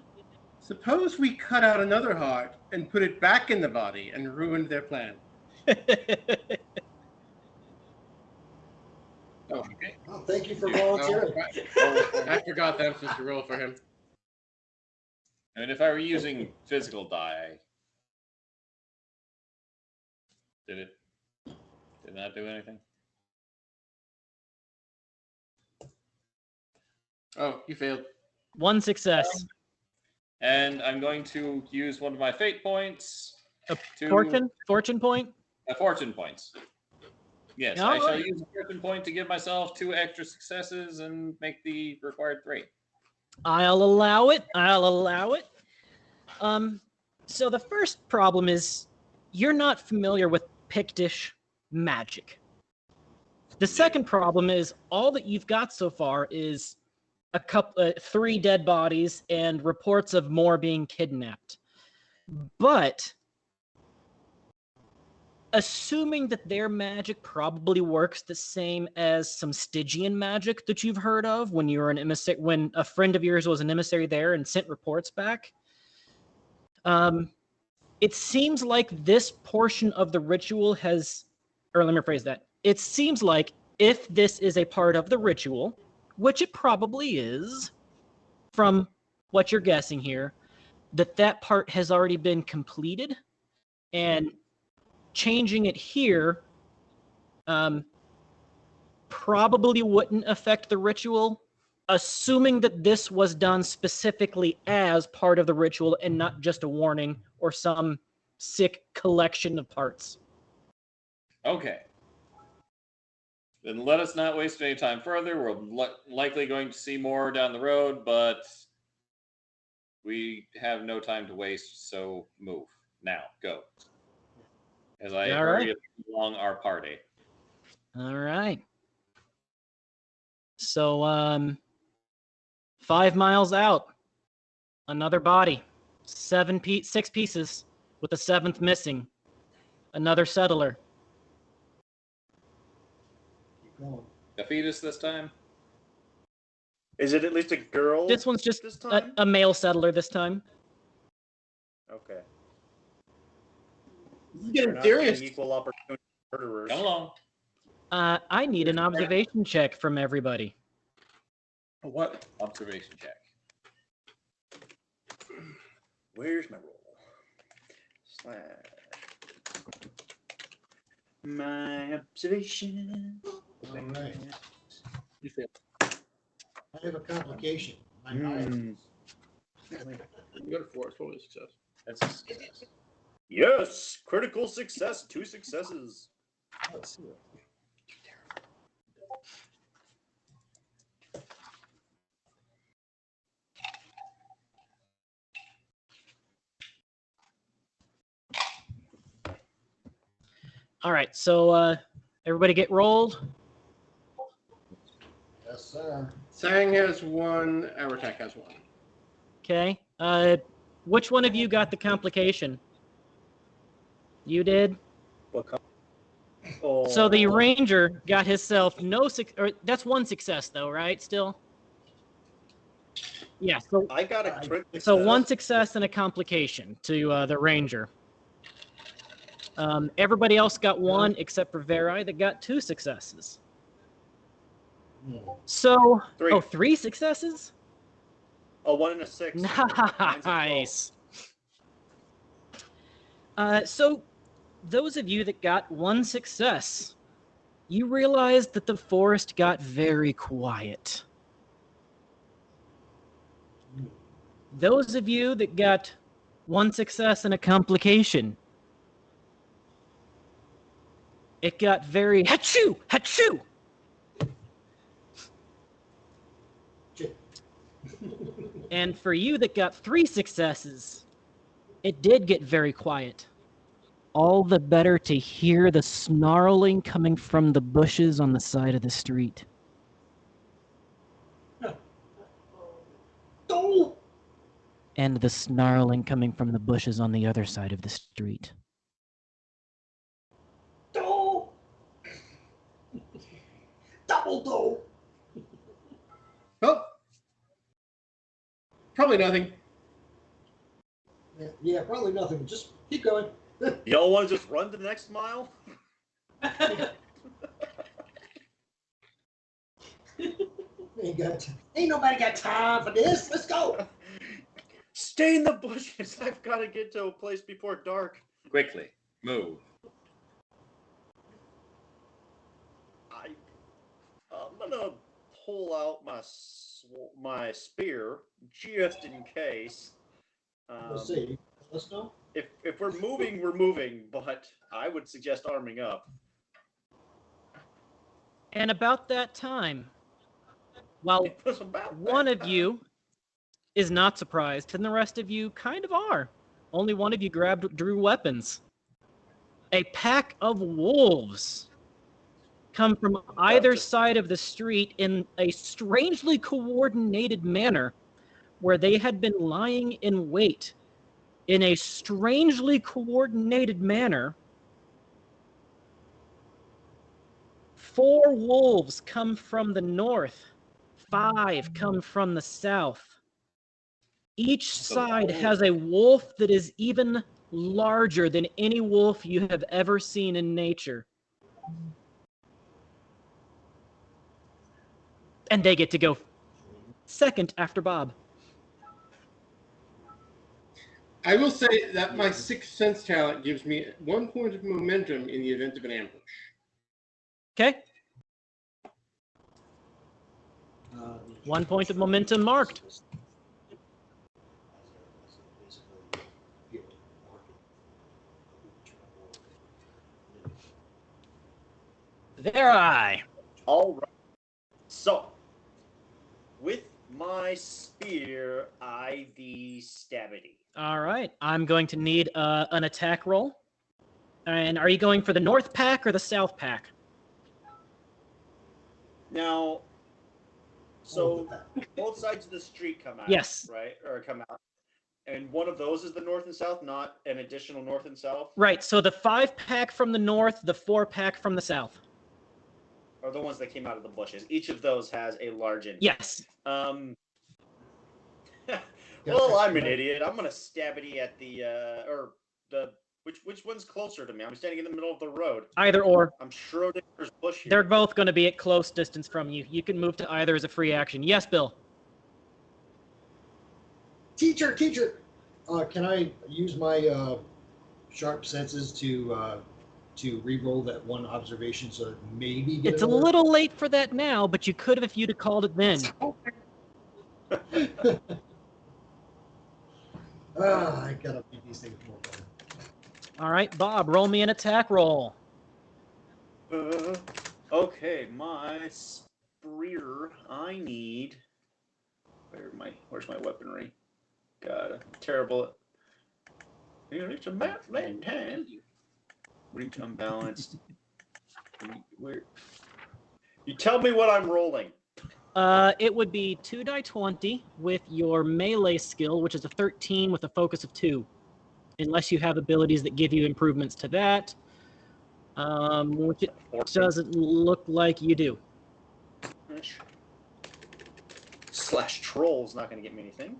Suppose we cut out another heart and put it back in the body and ruined their plan. Oh, Okay. Oh, thank you for volunteering. I forgot that I'm supposed to roll for him. I mean, if I were using physical die, did not do anything? Oh, you failed. 1 success. And I'm going to use one of my fate points. Fortune point? Fortune points. Yes, All I shall right. use a fortune point to give myself 2 extra successes and make the required 3. I'll allow it. So the first problem is you're not familiar with Pictish magic. The second problem is all that you've got so far is 3 dead bodies and reports of more being kidnapped. But assuming that their magic probably works the same as some Stygian magic that you've heard of when you were an emissary, when a friend of yours was an emissary there and sent reports back. It seems like this portion of the ritual has, or let me rephrase that. It seems like if this is a part of the ritual, which it probably is, from what you're guessing here, that part has already been completed, and changing it here probably wouldn't affect the ritual, assuming that this was done specifically as part of the ritual and not just a warning or some sick collection of parts. Okay. Then let us not waste any time further. We're likely going to see more down the road, but we have no time to waste, so move. Now, go. As I All hurry right. along our party. All right. So, 5 miles out, another body, 6 pieces, with a 7th missing. Another settler. Keep going. A fetus this time? Is it at least a girl? This one's just this time. a male settler this time. Okay. This is They're getting not serious. being equal opportunity murderers. Come along. I need an observation check from everybody. What? Observation check. Where's my roll? Slash. My observation. All right. You failed. I have a complication. My eyes. You got a 4. It's probably a success. That's a success. Yes, critical success. 2 successes. Let's see. All right, so everybody get rolled. Yes, sir. Sang has 1. Aratak has 1. Okay. Which one of you got the complication? You did. What oh. So the ranger got himself that's 1 success though, right? Still. Yeah. So I got a crit. So 1 success and a complication to the ranger. Everybody else got 1 except for Verai that got 2 successes. So 3. 3 successes? A 1 and a 6. Mine's a 12. Nice. So those of you that got 1 success, you realized that the forest got very quiet. Those of you that got 1 success and a complication, it got very hachoo, hachoo. And for you that got 3 successes, it did get very quiet. All the better to hear the snarling coming from the bushes on the side of the street. And the snarling coming from the bushes on the other side of the street. Double dough. Oh. Probably nothing. Yeah, probably nothing. Just keep going. Y'all want to just run to the next mile? Ain't nobody got time for this. Let's go. Stay in the bushes. I've got to get to a place before dark. Quickly, move. I'm gonna pull out my spear just in case. Let's see. Let's go. If we're moving, we're moving. But I would suggest arming up. And about that time, while It was about one that of you is not surprised, and the rest of you kind of are. Only one of you drew weapons. A pack of wolves come from either side of the street in a strangely coordinated manner, where they had been lying in wait in a strangely coordinated manner. 4 wolves come from the north, 5 come from the south. Each side has a wolf that is even larger than any wolf you have ever seen in nature. And they get to go second after Bob. I will say that my 6th sense talent gives me 1 point of momentum in the event of an ambush. Okay. 1 point of momentum marked. There I. All right. So, with my spear, I the stabity. All right. I'm going to need an attack roll. And are you going for the north pack or the south pack? Now, so both sides of the street come out. Yes. Right? Or come out. And one of those is the north and south, not an additional north and south? Right. So the 5-pack from the north, the 4-pack from the south. Are the ones that came out of the bushes. Each of those has a large inch. Yes. Well, I'm an idiot. I'm gonna stabity at the which one's closer to me? I'm standing in the middle of the road. Either or. I'm Schrodinger's bush here. They're both going to be at close distance from you. You can move to either as a free action. Yes, Bill. Teacher, can I use my sharp senses to re-roll that one observation so that maybe get It's a another? little late for that now, but you could have if you'd have called it then. I gotta make these things more fun. All right, Bob, roll me an attack roll. Okay, my spear. I need. Where's my weaponry? God, terrible. It's a map land hand. Reach unbalanced. Where? You tell me what I'm rolling. It would be 2 die 20 with your melee skill, which is a 13 with a focus of 2. Unless you have abilities that give you improvements to that. Which it doesn't look like you do. Slash troll's not going to get me anything.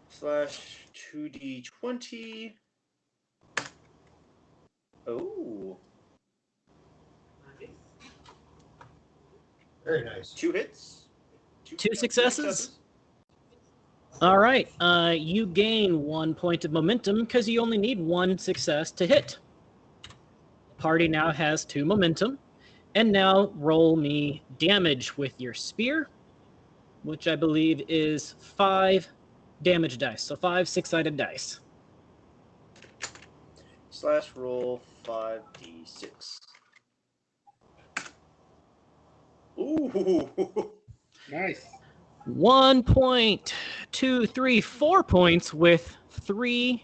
Slash 2d20. Oh. Very nice. 2 hits. Two successes? All right. You gain 1 point of momentum because you only need 1 success to hit. Party now has 2 momentum. And now roll me damage with your spear, which I believe is 5 damage dice. So 5 6-sided dice. Slash roll 5d6. Ooh. Nice. 1 point, 2, 3, 4 points with three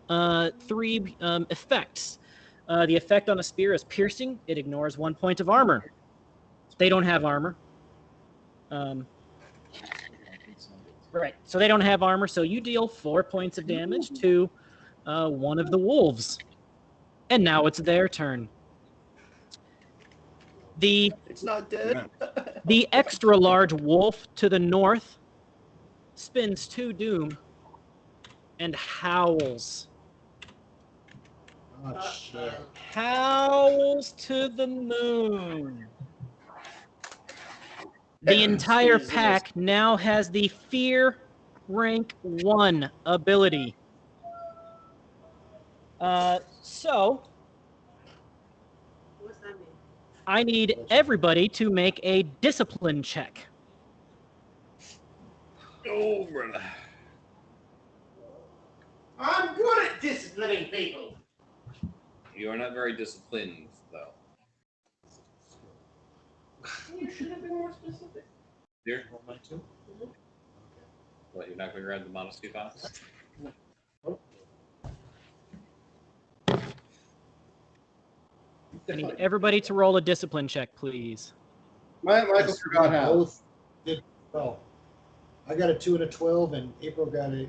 effects. The effect on a spear is piercing. It ignores 1 point of armor. They don't have armor. Right. So they don't have armor. So you deal 4 points of damage to one of the wolves. And now it's their turn. It's not dead. The extra large wolf to the north spins 2 doom and howls. Oh, shit. Howls to the moon. The entire pack now has the Fear Rank 1 ability. So What's that mean? I need everybody to make a discipline check. Oh, brother. I'm good at disciplining people. You are not very disciplined, though. You should have been more specific. Here? Roll my 2. What, you're not going to grab the modesty box? I need everybody to roll a discipline check, please. Michael forgot how. Both did well. I got a 2 and a 12, and April got a.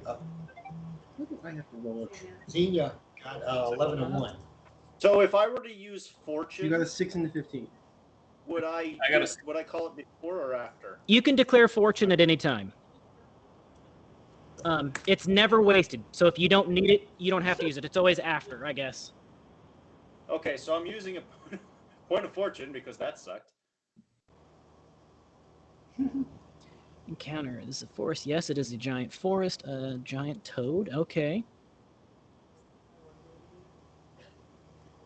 I have to roll it. Xenia got 11 and 1. So if I were to use fortune, You got a 6 and a 15. would I call it before or after? You can declare fortune at any time. It's never wasted. So if you don't need it, you don't have to use it. It's always after, I guess. Okay, so I'm using a point of fortune because that sucked. Encounter. This is a forest. Yes, it is a giant forest. A giant toad. Okay.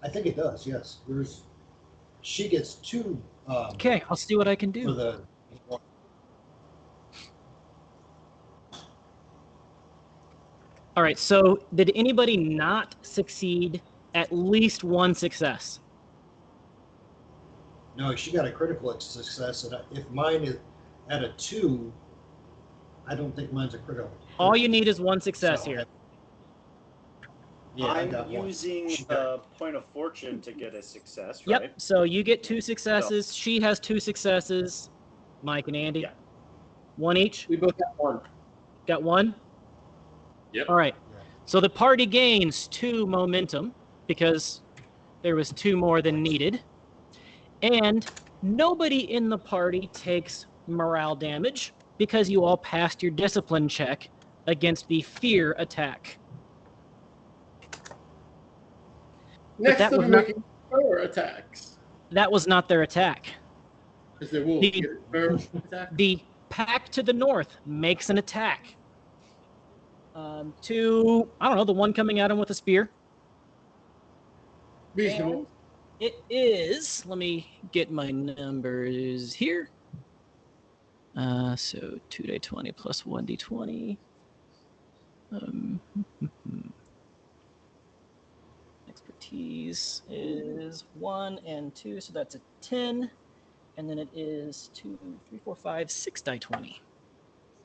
I think it does. Yes. She gets 2. Okay, I'll see what I can For do. the. All right, so did anybody not succeed at least 1 success? No, she got a critical success, and if mine is at a 2, I don't think mine's a critical. All you need is one success So, here. Yeah, I I'm got one. using She a got- point of fortune to get a success, Yep. right? So you get 2 successes. She has 2 successes. Mike and Andy. Yeah. 1 each. We both have one. Got 1. Yep. All right. Yeah. So the party gains 2 momentum because there was 2 more than needed, and nobody in the party takes morale damage because you all passed your discipline check against the fear attack. Next that to was them not- making fur attacks. That was not their attack. Is there wolf? The- Fur attack? The pack to the north makes an attack. To, I don't know, the one coming at him with a spear. Reasonable. And it is, let me get my numbers here. So 2d20 plus 1d20. Expertise is 1 and 2, so that's a 10. And then it is 2, 3, 4, 5, 6 die 20.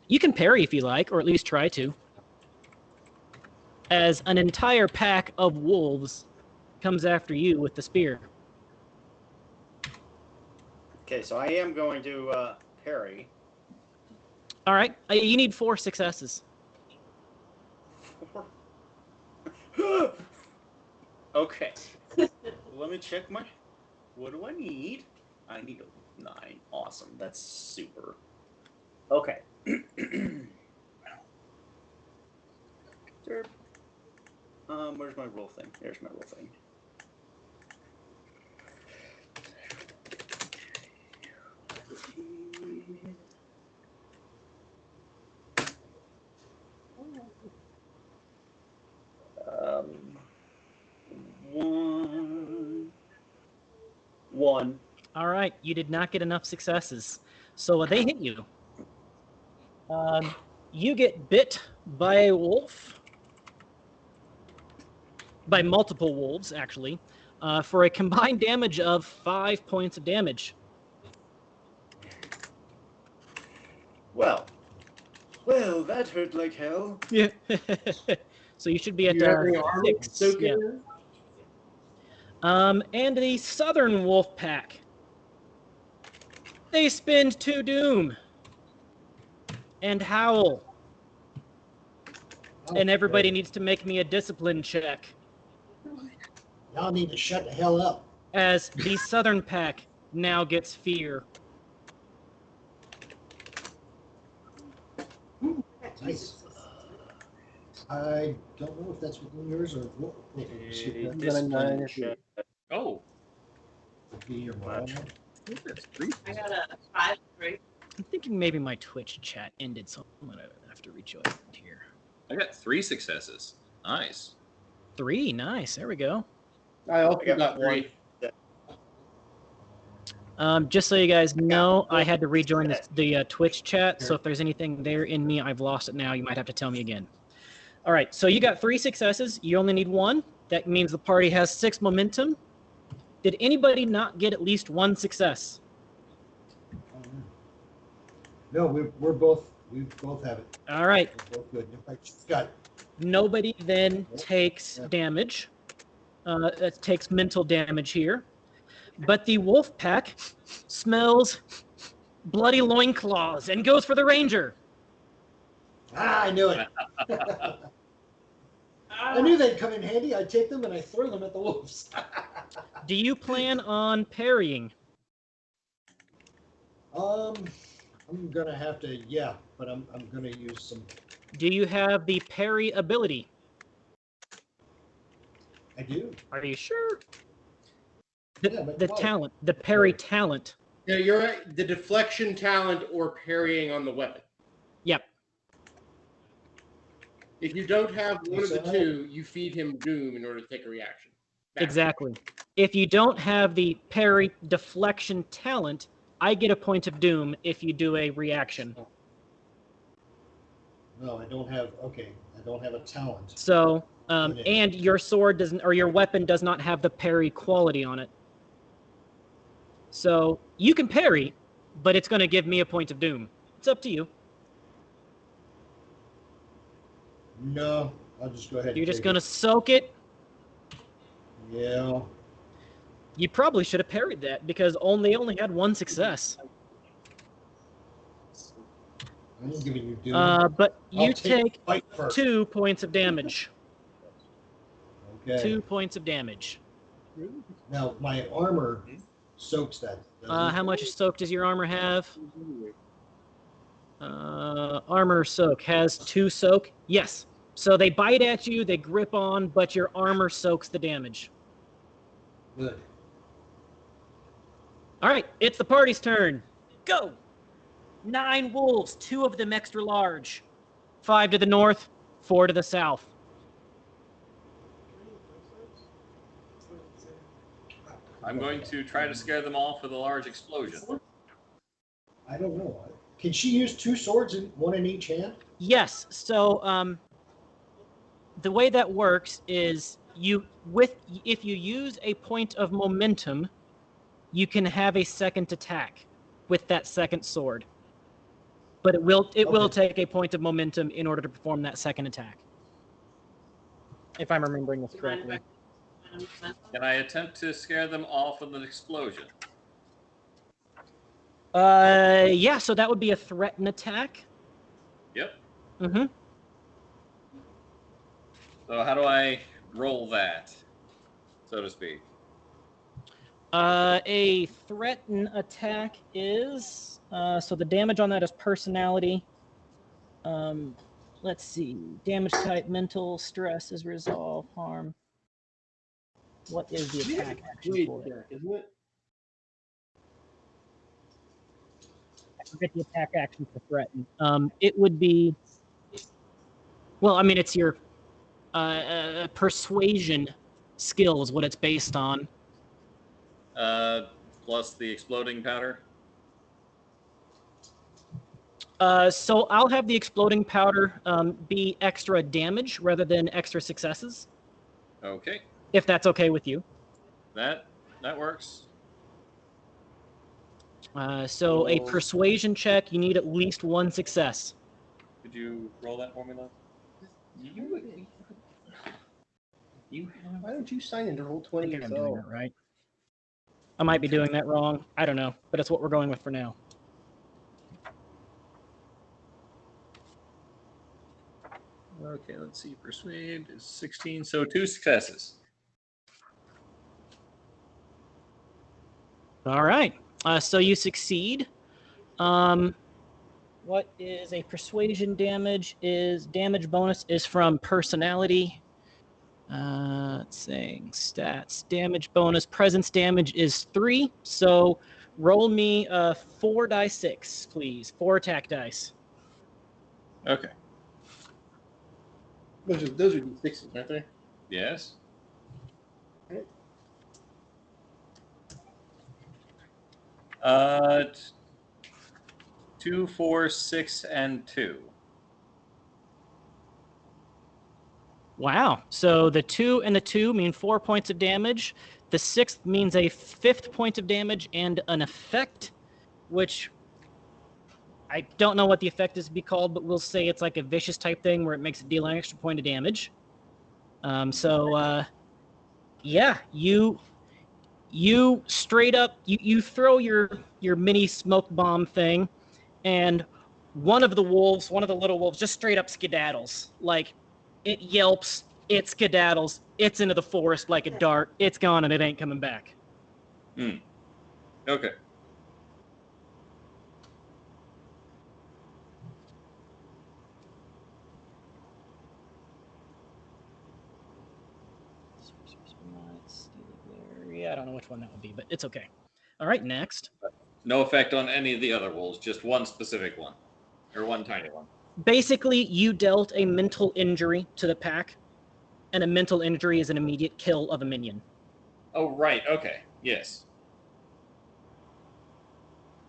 You can parry if you like, or at least try to. As an entire pack of wolves comes after you with the spear. Okay, so I am going to parry. All right, you need 4 successes. Okay. Let me check my. What do I need? I need a 9. Awesome. That's super. Okay. Where's my roll thing? There's my roll thing. One. All right, you did not get enough successes, so they hit you. You get bit by a wolf, by multiple wolves, actually, for a combined damage of 5 points of damage. Well, that hurt like hell. Yeah. So you should be at You have any armor 6. soaking Yeah. in? And the southern wolf pack. They spend 2 doom and howl. And everybody Okay. needs to make me a discipline check. Y'all need to shut the hell up. As the southern pack now gets fear. Nice. I don't know if that's within yours or what. A Would discipline check. Oh, be your morale. I got a 5, 3. I'm thinking maybe my Twitch chat ended, so I'm gonna have to rejoin here. I got 3 successes. Nice. 3, nice. There we go. I also I got got one. 3. Just so you guys know, I had to rejoin success. the Twitch chat, so if there's anything there in me, I've lost it now. You might have to tell me again. All right, so you got 3 successes. You only need 1. That means the party has 6 momentum. Did anybody not get at least 1 success? No, we both have it. All right. We're both good. In fact, she's got Nobody then takes damage. That takes mental damage here. But the wolf pack smells bloody loincloths and goes for the ranger. I knew it. I knew they'd come in handy. I take them and I throw them at the wolves. Do you plan on parrying? I'm gonna have to, yeah, but I'm gonna use some. Do you have the parry ability? I do. Are you sure? Yeah, but The why? talent, the parry talent. Yeah, you're right. The deflection talent or parrying on the weapon. Yep. If you don't have one of the So- two, you feed him doom in order to take a reaction. Back. Exactly. If you don't have the parry deflection talent, I get a point of doom if you do a reaction. No, I don't have. Okay, I don't have a talent. So, and your sword doesn't, or your weapon does not have the parry quality on it. So you can parry, but it's going to give me a point of doom. It's up to you. No, I'll just go ahead. You're and just take going to it. soak it. Yeah. You probably should have parried that because they only had one success. I'm giving you doom. But you I'll take fight first. 2 points of damage. Okay. 2 points of damage. Now my armor soaks that. doesn't it? How much soak does your armor have? Armor soak has 2 soak. Yes. So they bite at you, they grip on, but your armor soaks the damage. Good. All right, it's the party's turn. Go. 9 wolves, 2 of them extra large. 5 to the north, 4 to the south. I'm going to try to scare them off with a large explosion. I don't know. Can she use 2 swords, one in each hand? Yes. So the way that works is if you use a point of momentum, you can have a second attack with that second sword. But it will take a point of momentum in order to perform that second attack. If I'm remembering this correctly. Can I attempt to scare them off with an explosion? Yeah, so that would be a threaten attack. Yep. Mm-hmm. So how do I roll that, so to speak? A threaten attack is so the damage on that is personality. Let's see. Damage type, mental, stress is resolve, harm. What is the attack action for it? Isn't it? I forget the attack action for threaten. It would be. Well, I mean, it's your persuasion skill is what it's based on. Plus the exploding powder. So I'll have the exploding powder be extra damage rather than extra successes, Okay, if that's okay with you. that works. So a persuasion check, you need at least 1 success. Could you roll that for me, Lon? Why don't you sign into roll I 20 think I'm doing yourself? that right. I might be doing that wrong. I don't know, but it's what we're going with for now. Okay, let's see. Persuade is 16, so 2 successes. All right. So you succeed. What is a persuasion damage? Is damage bonus is from personality. It's saying stats. Damage bonus. Presence damage is 3. So roll me 4 dice 6, please. 4 attack dice. Okay. Those are D6s, aren't they? Yes. Uh, 2, 4, 6, and 2. Wow. So the 2 and the 2 mean 4 points of damage. The 6th means a 5th point of damage and an effect, which I don't know what the effect is to be called, but we'll say it's like a vicious type thing where it makes it deal an extra point of damage. Yeah, you straight up you throw your mini smoke bomb thing, and one of the little wolves, just straight up skedaddles. Like, it yelps, it skedaddles, it's into the forest like a dart, it's gone and it ain't coming back. Okay. Yeah, I don't know which one that would be, but it's okay. All right, next. No effect on any of the other wolves, just one specific one. Or one tiny one. Basically, you dealt a mental injury to the pack, and a mental injury is an immediate kill of a minion. Oh, right. Okay. Yes.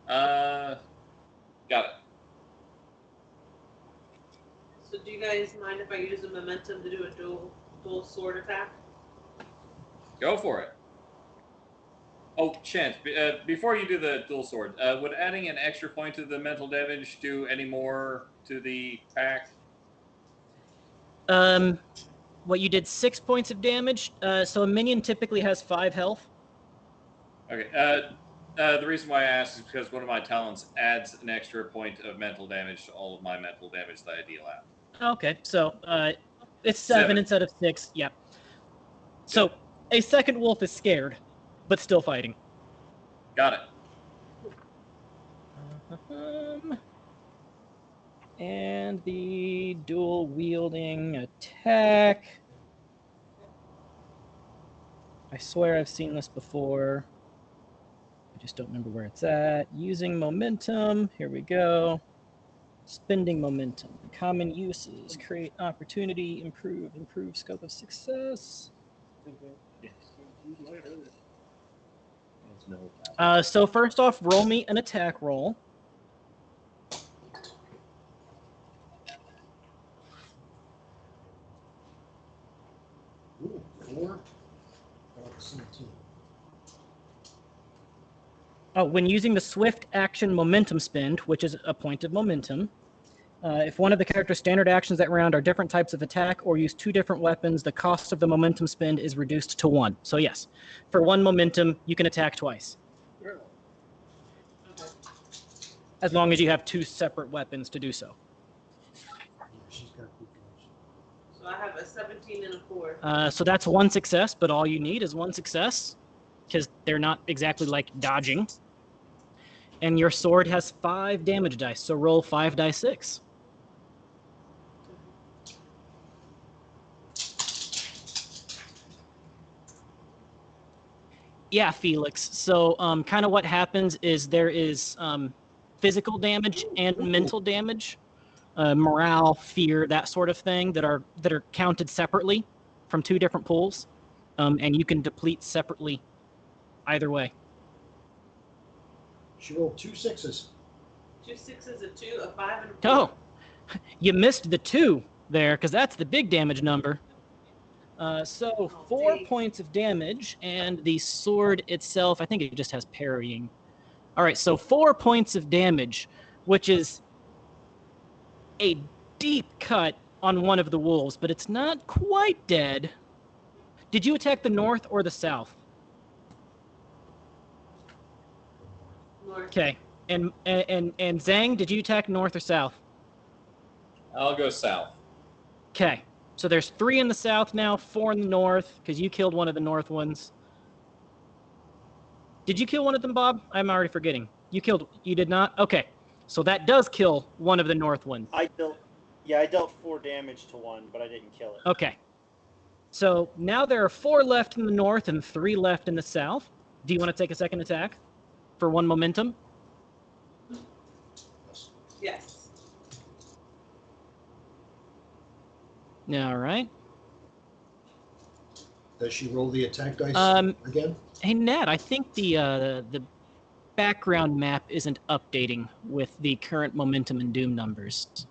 Got it. So do you guys mind if I use a momentum to do a dual sword attack? Go for it. Oh, Chance, before you do the dual sword, would adding an extra point to the mental damage do any more to the pack? What you did 6 points of damage. So a minion typically has 5 health. Okay. The reason why I asked is because one of my talents adds an extra point of mental damage to all of my mental damage that I deal out. Okay, so it's 7 instead of 6. Yeah. So a second wolf is scared, but still fighting. Got it. And the dual wielding attack. I swear I've seen this before. I just don't remember where it's at. Using momentum. Here we go. Spending momentum. Common uses. Create opportunity. Improve scope of success. So first off, roll me an attack roll. Ooh, 4. 17. Oh, when using the swift action momentum spend, which is a point of momentum, if one of the character's standard actions that round are different types of attack or use 2 different weapons, the cost of the momentum spend is reduced to 1. So yes, for 1 momentum, you can attack twice. Okay. As long as you have 2 separate weapons to do so. She's got good guns. So I have a 17 and a 4. So that's 1 success, but all you need is 1 success, because they're not exactly like dodging. And your sword has 5 damage dice, so roll 5 dice 6. Yeah, Felix. So kind of what happens is there is physical damage and mental damage, morale, fear, that sort of thing that are counted separately from 2 different pools, and you can deplete separately either way. She rolled 2 6s. 2 6s, a 2, a 5, and a 4. Oh, you missed the 2 there because that's the big damage number. So 4 points of damage, and the sword itself, I think it just has parrying. All right, so 4 points of damage, which is a deep cut on one of the wolves, but it's not quite dead. Did you attack the north or the south? North. Okay, and Zhang, did you attack north or south? I'll go south. Okay, so there's 3 in the south now, 4 in the north, because you killed one of the north ones. Did you kill one of them, Bob? I'm already forgetting. You did not? Okay, so that does kill one of the north ones. I dealt 4 damage to one, but I didn't kill it. Okay, so now there are 4 left in the north and 3 left in the south. Do you want to take a second attack for 1 momentum? Yes. All right. Does she roll the attack dice again? Hey, Nat, I think the background map isn't updating with the current momentum and doom numbers.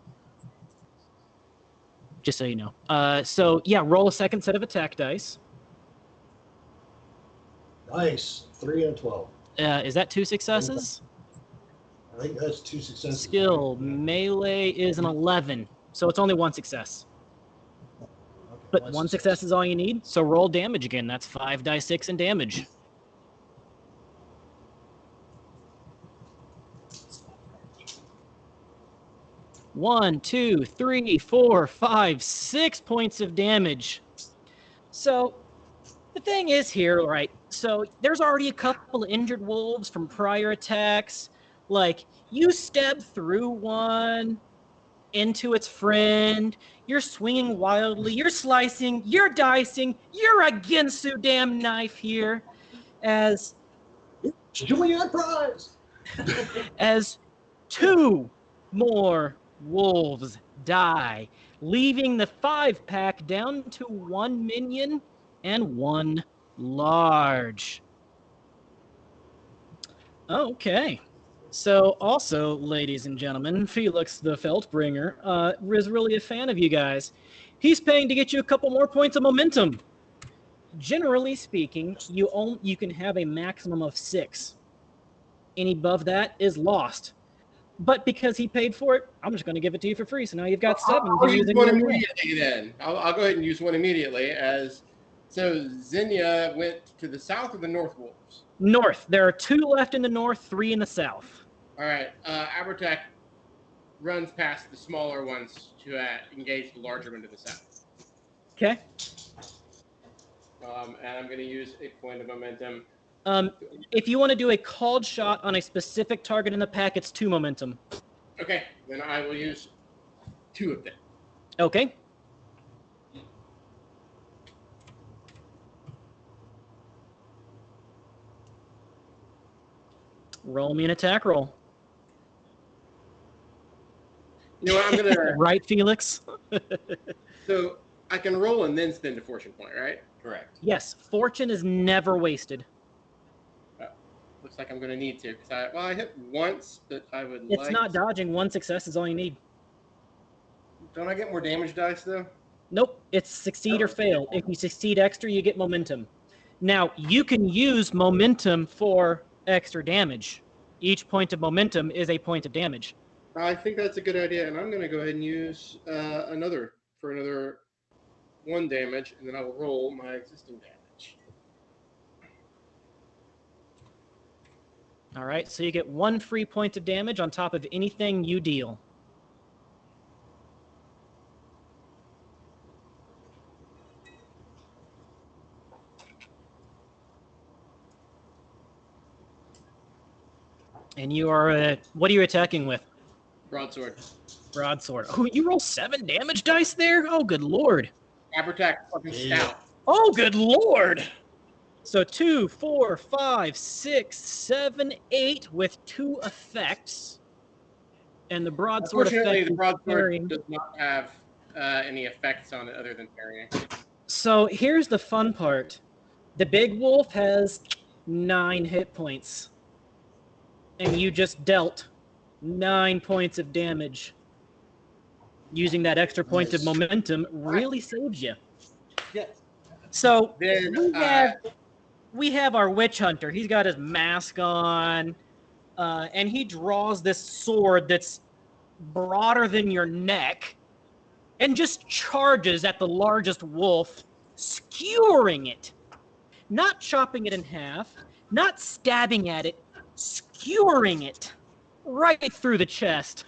Just so you know. So, yeah, roll a second set of attack dice. Nice. 3 and 12. Is that 2 successes? I think that's 2 successes. Skill melee is an 11, so it's only 1 success. Okay, But 1 success is all you need, so roll damage again. That's 5 dice 6 in damage. One, 2, 3, 4, 5, 6 points of damage. So the thing is here, right? So there's already a couple of injured wolves from prior attacks. Like, you stab through one into its friend. You're swinging wildly. You're slicing. You're dicing. You're a Ginsu damn knife here. As Julian prize! as 2 more wolves die, leaving the 5-pack down to 1 minion and 1 large. Okay. So also, ladies and gentlemen, Felix the Feltbringer is really a fan of you guys. He's paying to get you a couple more points of momentum. Generally speaking, you can have a maximum of 6. Any above that is lost. But because he paid for it, I'm just going to give it to you for free. So now you've got 7 I'll to use use in one your will. immediately then. I'll go ahead and use one immediately. So Zinnia went to the south of the North Wolves. North. There are 2 left in the north, 3 in the south. All right. Abertak runs past the smaller ones to engage the larger one to the south. Okay. And I'm going to use a point of momentum. If you want to do a called shot on a specific target in the pack, it's 2 momentum. Okay, then I will use 2 of them. Okay. Roll me an attack roll. You know what? I'm going to... Right, Felix? So I can roll and then spend a fortune point, right? Correct. Yes, fortune is never wasted. Looks like I'm going to need to. Because I hit once, but I would It's not dodging. 1 success is all you need. Don't I get more damage dice, though? Nope, it's succeed or fail. If you succeed extra, you get momentum. Now, you can use momentum for extra damage. Each point of momentum is a point of damage. I think that's a good idea, and I'm going to go ahead and use another 1 damage, and then I will roll my existing damage. All right, so you get 1 free point of damage on top of anything you deal. And you are, what are you attacking with? Broadsword. Broadsword. Oh, you roll 7 damage dice there? Oh, good lord. Abertak fucking stout. Oh, good lord. So 2, 4, 5, 6, 7, 8 with 2 effects. And the broadsword Unfortunately, effect the is broadsword parrying. does not have any effects on it other than parrying. So here's the fun part. The big wolf has 9 hit points. And you just dealt 9 points of damage. Using that extra point of momentum really saves you. Yes. So Then we have our witch hunter. He's got his mask on, and he draws this sword that's broader than your neck and just charges at the largest wolf, skewering it. Not chopping it in half, not stabbing at it, skewering it right through the chest,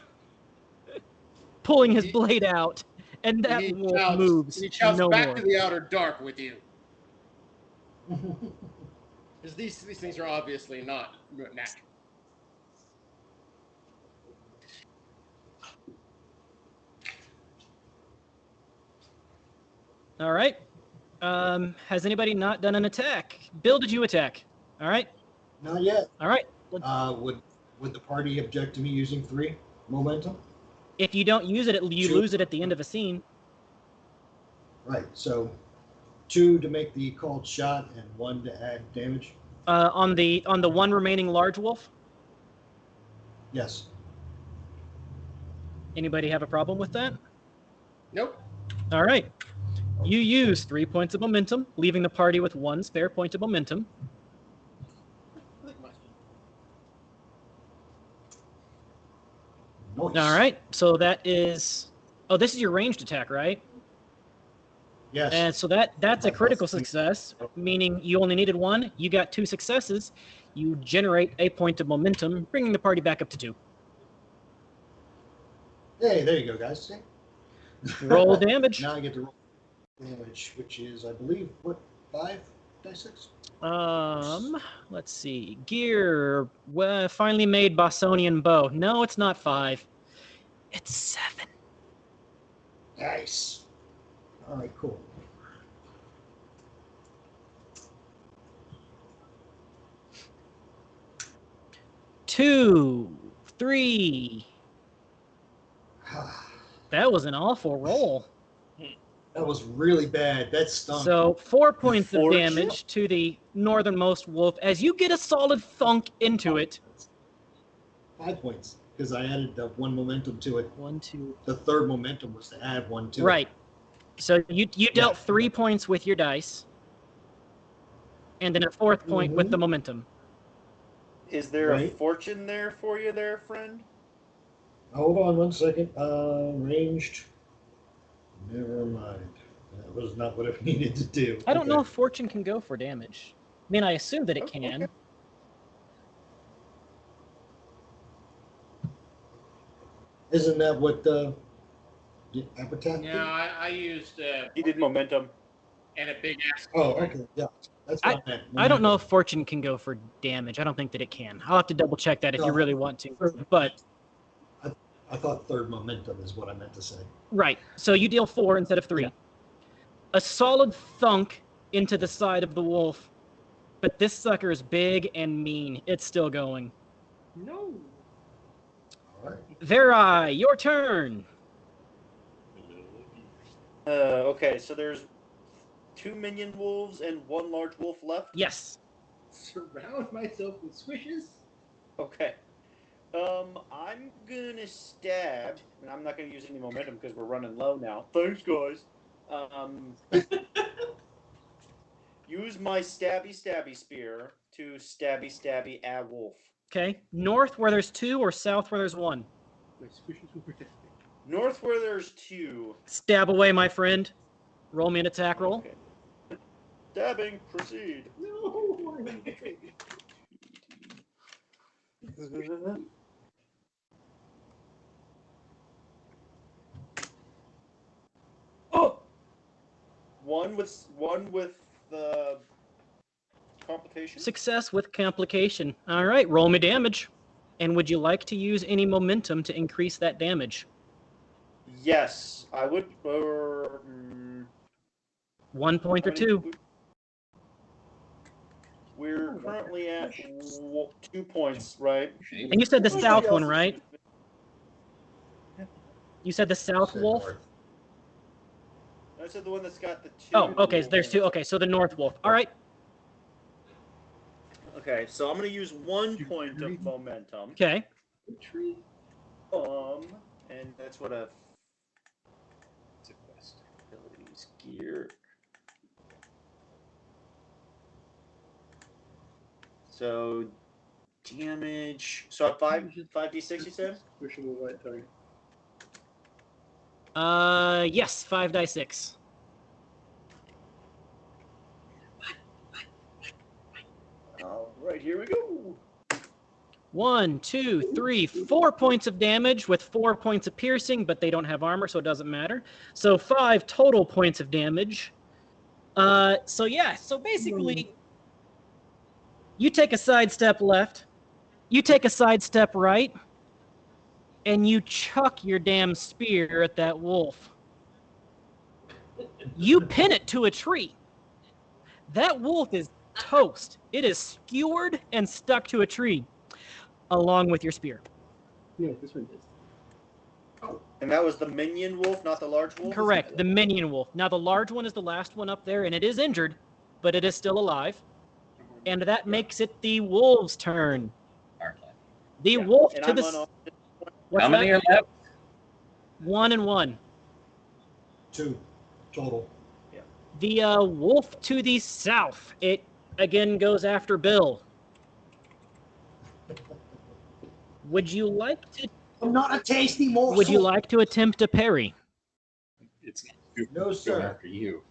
pulling his blade out, and that wolf moves He shouts no back more. to the outer dark with you. Because these things are obviously not natural. All right. Has anybody not done an attack? Bill, did you attack? All right. Not yet. All right. Would the party object to me using 3 momentum? If you don't use it, you Sure. lose it at the end of a scene. Right. So 2 to make the called shot and 1 to add damage. On the 1 remaining large wolf. Yes. Anybody have a problem with that? Nope. All right. You use 3 points of momentum, leaving the party with 1 spare point of momentum. Nice. All right. So that is. Oh, this is your ranged attack, right? Yes. And so that's a critical success, meaning you only needed 1. You got 2 successes. You generate a point of momentum, bringing the party back up to 2. Hey, there you go, guys. See? Roll damage. Now I get to roll damage, which is, I believe, what, 5 d6? Let's see. Gear, finally made Bosonian bow. No, it's not 5. It's 7. Nice. All right, cool. Two, 3. That was an awful roll. That was really bad. That stunk. So 4 points of Fortune? damage to the northernmost wolf as you get a solid thunk into it. 5 points, because I added the 1 momentum to it. 1, 2. The third momentum was to add 1 to it. Right. So you dealt 3 points with your dice. and then a fourth point with the momentum. Is there a Right. fortune there for you there, friend? Hold on 1 second. Ranged. Never mind. That was not what I needed to do. I don't know if Okay. fortune can go for damage. I mean, I assume that it Okay. can. Isn't that what Epitaph did? No, I used He did momentum. and a big ass. Oh, okay. Yeah. That's what I meant. I don't know if fortune can go for damage. I don't think that it can. I'll have to double check that if you No. really want to. But I thought third momentum is what I meant to say. right, so you deal 4 instead of 3. Yeah. A solid thunk into the side of the wolf, but this sucker is big and mean. It's still going. No. All right. Veri, your turn. Okay, so there's 2 minion wolves and 1 large wolf left. Yes. Surround myself with squishes. Okay. I'm gonna stab, and I'm not gonna use any momentum because we're running low now. Thanks, guys. Use my stabby spear to stabby a wolf. Okay. North where there's 2 or south where there's 1? My squishes will protect me. North where there's 2. Stab away, my friend. Roll me an attack roll. Okay. Stabbing, proceed. No, I'm betrayed. Oh! One with complication. Success with complication. All right, roll me damage. And would you like to use any momentum to increase that damage? Yes, I would. 1 point or 2. We're currently at 2 points, right? And you said the south one, right? You said the south wolf? North. I said the one that's got the 2. Oh, okay, so there's 2. Okay, so the north wolf. All right. Okay, so I'm going to use 1 point of momentum. Okay. And that's what a abilities gear. So damage. So at 5d6, you said? Squishable white target. Yes, 5 die 6. All right, here we go. 1, 2, 3, 4 points of damage with 4 points of piercing, but they don't have armor, so it doesn't matter. So 5 total points of damage. So basically, you take a sidestep left, you take a sidestep right, and you chuck your damn spear at that wolf. You pin it to a tree. That wolf is toast. It is skewered and stuck to a tree, along with your spear. Yeah, this one is. And that was the minion wolf, not the large wolf? Correct, the minion wolf. Now, the large one is the last one up there, and it is injured, but it is still alive. And that makes it the wolf's turn. The wolf And to I'm the... unarmed. What's How many that? are left? 1 and 1. 2 total. The wolf to the south. It again goes after Bill. Would you like to? I'm not a tasty morsel. Would you like to attempt a parry? It's No, going sir. after you.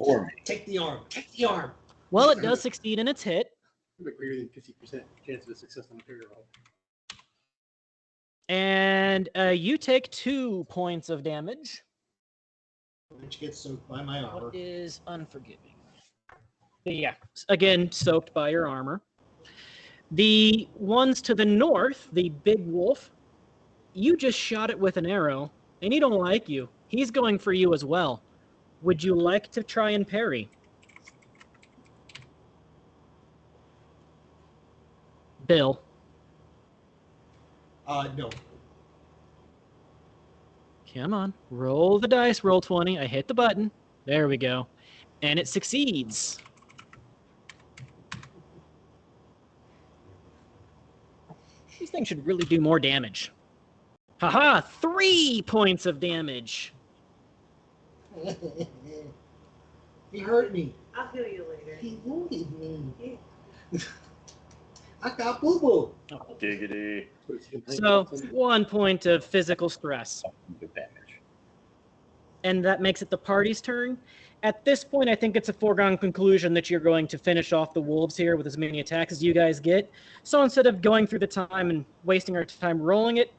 Or me. Take the arm. Take the arm. Well, it does succeed in its hit, Greater than 50% chance of success on the parry roll. and you take 2 points of damage. Which gets soaked by my armor. What is unforgiving? Yeah, again, soaked by your armor. The ones to the north, the big wolf, you just shot it with an arrow, and he don't like you. He's going for you as well. Would you like to try and parry? Bill. No. Come on. Roll the dice. Roll 20. I hit the button. There we go. And it succeeds. These things should really do more damage. Haha! 3 points of damage. He hurt me. I'll heal you later. He wounded me. I got boo-boo. Giggity. So 1 point of physical stress. Good damage. And that makes it the party's turn. At this point, I think it's a foregone conclusion that you're going to finish off the wolves here with as many attacks as you guys get. So instead of going through the time and wasting our time rolling it,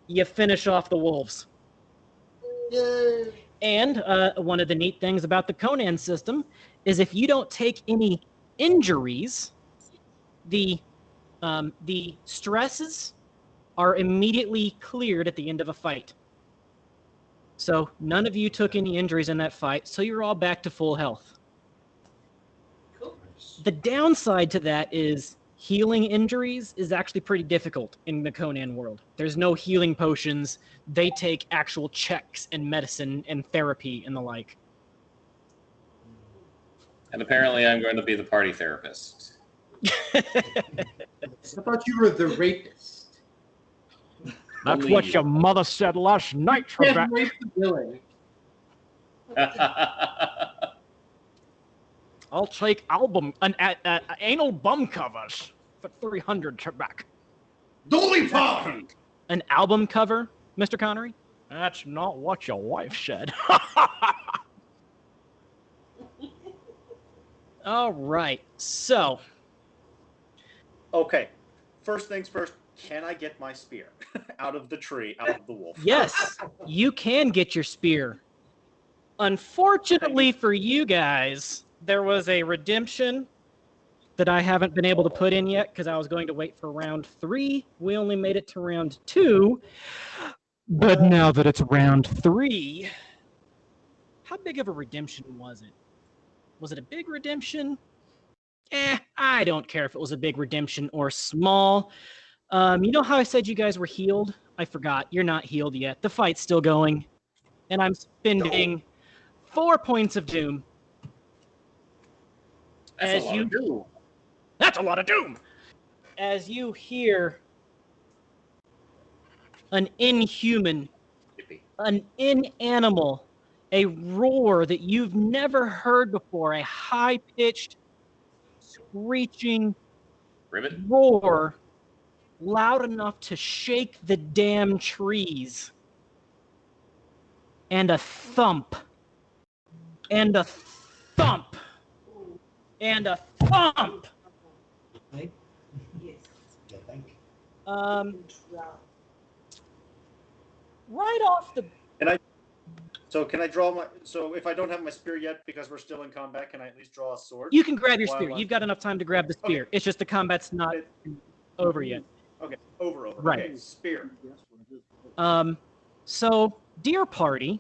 you finish off the wolves. Yay. And one of the neat things about the Conan system is if you don't take any injuries, the stresses are immediately cleared at the end of a fight. So none of you took any injuries in that fight, so you're all back to full health. Cool. The downside to that is healing injuries is actually pretty difficult in the Conan world. There's no healing potions. They take actual checks and medicine and therapy and the like. And apparently I'm going to be the party therapist. I thought you were the rapist. That's Only what you. your mother said last night, You Trebek. can't rape the villain. I'll take anal bum covers for 300 Trebek. Dolly Pond! An album cover, Mr. Connery? That's not what your wife said. All right, so Okay. First things first. Can I get my spear out of the tree, out of the wolf? yes, you can get your spear. Unfortunately for you guys, there was a redemption that I haven't been able to put in yet because I was going to wait for round 3. We only made it to round 2. But now that it's round 3, how big of a redemption was it? Was it a big redemption? I don't care if it was a big redemption or small. You know how I said you guys were healed? I forgot. You're not healed yet. The fight's still going. And I'm spending 4 points of doom. That's a lot of doom. That's a lot of doom! As you hear an inhuman, Yippee. an inanimal, a roar that you've never heard before, a high-pitched, screeching Ribbit. roar loud enough to shake the damn trees. And a thump. And a thump. And a thump. Right? Yes. Yeah, thank you. Drop. Right off the... So can I draw my? So if I don't have my spear yet, because we're still in combat, can I at least draw a sword? You can grab your While spear. I'm- You've got enough time to grab the spear. Okay. It's just the combat's not over yet. Okay, over. Right. Okay, spear. So, dear party,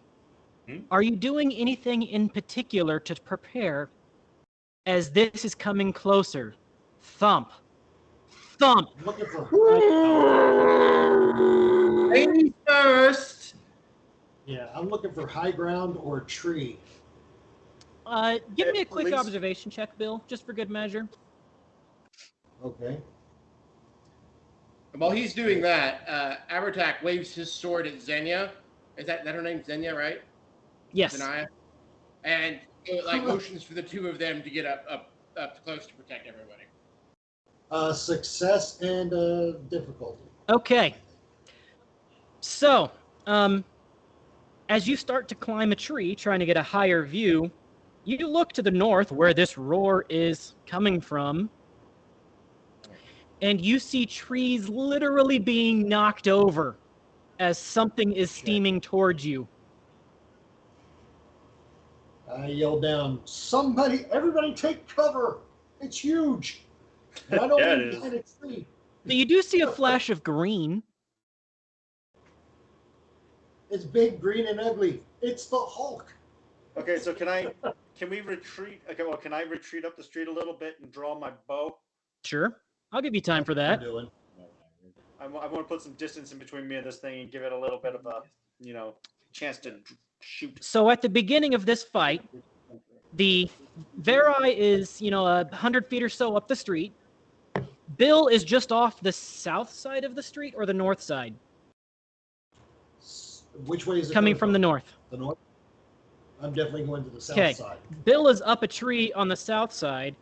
Hmm? are you doing anything in particular to prepare as this is coming closer? Thump. Thump. I'm looking for. Ladies first! Yeah, I'm looking for high ground or tree. Give me a At quick least- observation check, Bill, just for good measure. Okay. While he's doing that, Abertak waves his sword at Xenia. Is that her name? Xenia, right? Yes. Zania? And it, like motions for the two of them to get up close to protect everybody. Success and difficulty. Okay. So, as you start to climb a tree, trying to get a higher view, you look to the north where this roar is coming from, and you see trees literally being knocked over as something is steaming towards you. I yell down, everybody take cover. It's huge. And I don't Yeah, it mean is. behind a tree. So you do see a flash of green. It's big, green, and ugly. It's the Hulk. Okay, so can we retreat? Okay, well, can I retreat up the street a little bit and draw my bow? Sure. I'll give you time for I'm that. doing. I want to put some distance in between me and this thing and give it a little bit of a, chance to shoot. So at the beginning of this fight, the Verai is, 100 feet or so up the street. Bill is just off the south side of the street or the north side? Which way is it Coming from the north. The north? I'm definitely going to the south Okay. side. Bill is up a tree on the south side,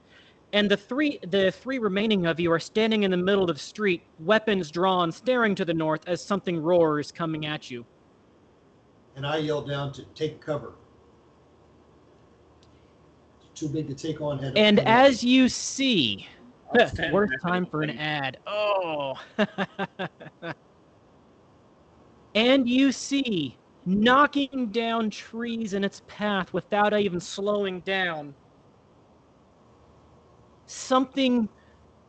and the three remaining of you are standing in the middle of the street, weapons drawn, staring to the north as something roars coming at you. And I yell down to take cover. Too big to take on head. And head as you see, Outstanding worst method time of for an defense. ad. Oh. And you see, knocking down trees in its path without even slowing down, something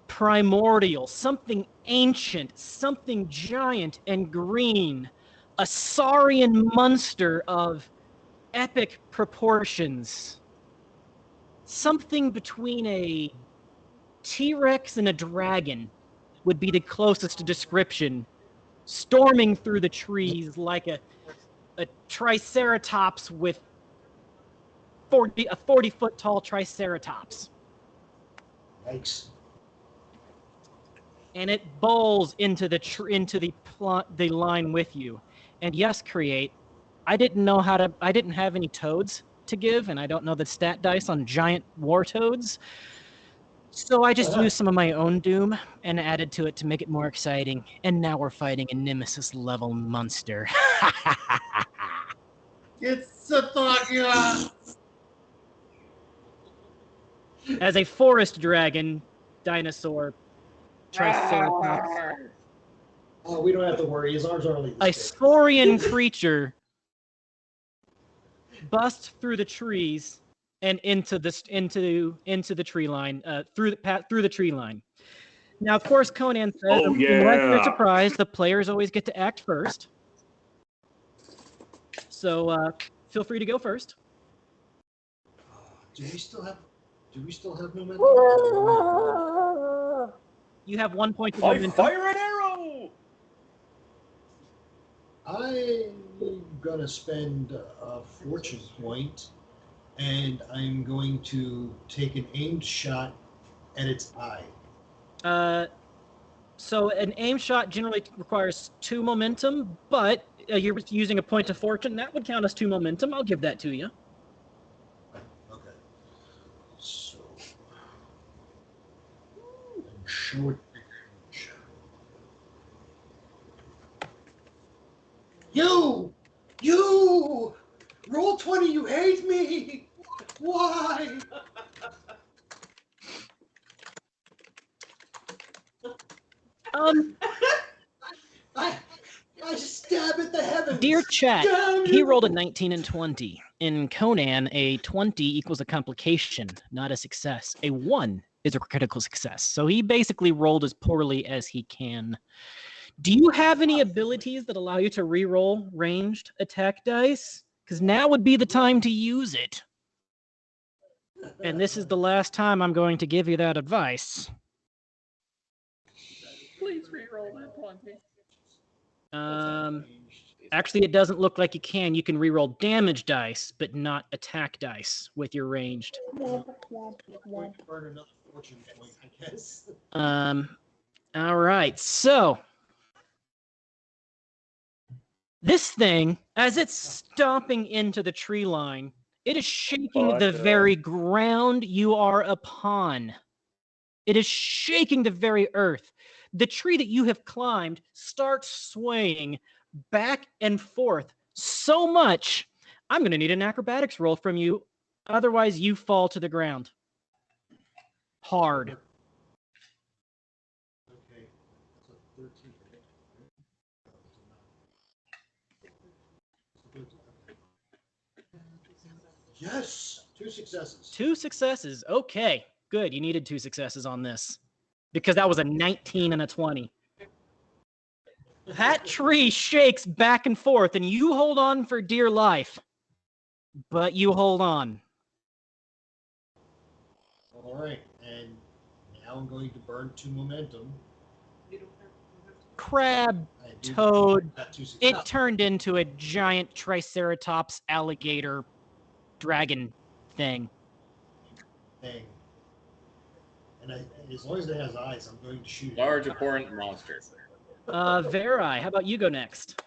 primordial, something ancient, something giant and green, a saurian monster of epic proportions, something between a T-Rex and a dragon would be the closest description, storming through the trees like a triceratops with a 40-foot tall triceratops. Yikes. And it bowls into the line with you. And yes, Create, I didn't have any toads to give, and I don't know the stat dice on giant war toads. So I just used some of my own doom and added to it to make it more exciting. And now we're fighting a Nemesis level monster. It's a thought, As a forest dragon, dinosaur, triceratops, Oh, we don't have to worry. His arms are only a this big. saurian creature busts through the trees and into the tree line, through the tree line. Now, of course, Conan says, Oh, unless you're yeah. surprised, the players always get to act first. So feel free to go first. Do we still have momentum? You have 1 point of I momentum. fire an arrow! I'm gonna spend a fortune point, and I'm going to take an aimed shot at its eye. So an aim shot generally requires 2 momentum, but you're using a point of fortune. That would count as 2 momentum. I'll give that to you. Okay. So, short range. You! Roll 20, you hate me! Why? I stab at the heavens! Dear chat, Damn he you! rolled a 19 and 20. In Conan, a 20 equals a complication, not a success. A 1 is a critical success. So he basically rolled as poorly as he can. Do you have any abilities that allow you to reroll ranged attack dice? Because now would be the time to use it. And this is the last time I'm going to give you that advice. Please re-roll that 20. Actually, it doesn't look like you can. You can reroll damage dice, but not attack dice with your ranged. Burn another fortune point, I guess. All right. So this thing, as it's stomping into the tree line, it is shaking the very ground you are upon. It is shaking the very earth. The tree that you have climbed starts swaying back and forth so much, I'm going to need an acrobatics roll from you. Otherwise, you fall to the ground. Hard. Okay. So 13. Yes! 2 successes. 2 successes. Okay, good. You needed 2 successes on this because that was a 19 and a 20. That tree shakes back and forth, and you hold on for dear life. But you hold on. All right, and now I'm going to burn 2 momentum. Crab, I do toad, got 2 successes. it turned into a giant triceratops alligator dragon thing. Thing. And as long as it has eyes, I'm going to shoot it. Large, abhorrent monster. Verai, how about you go next?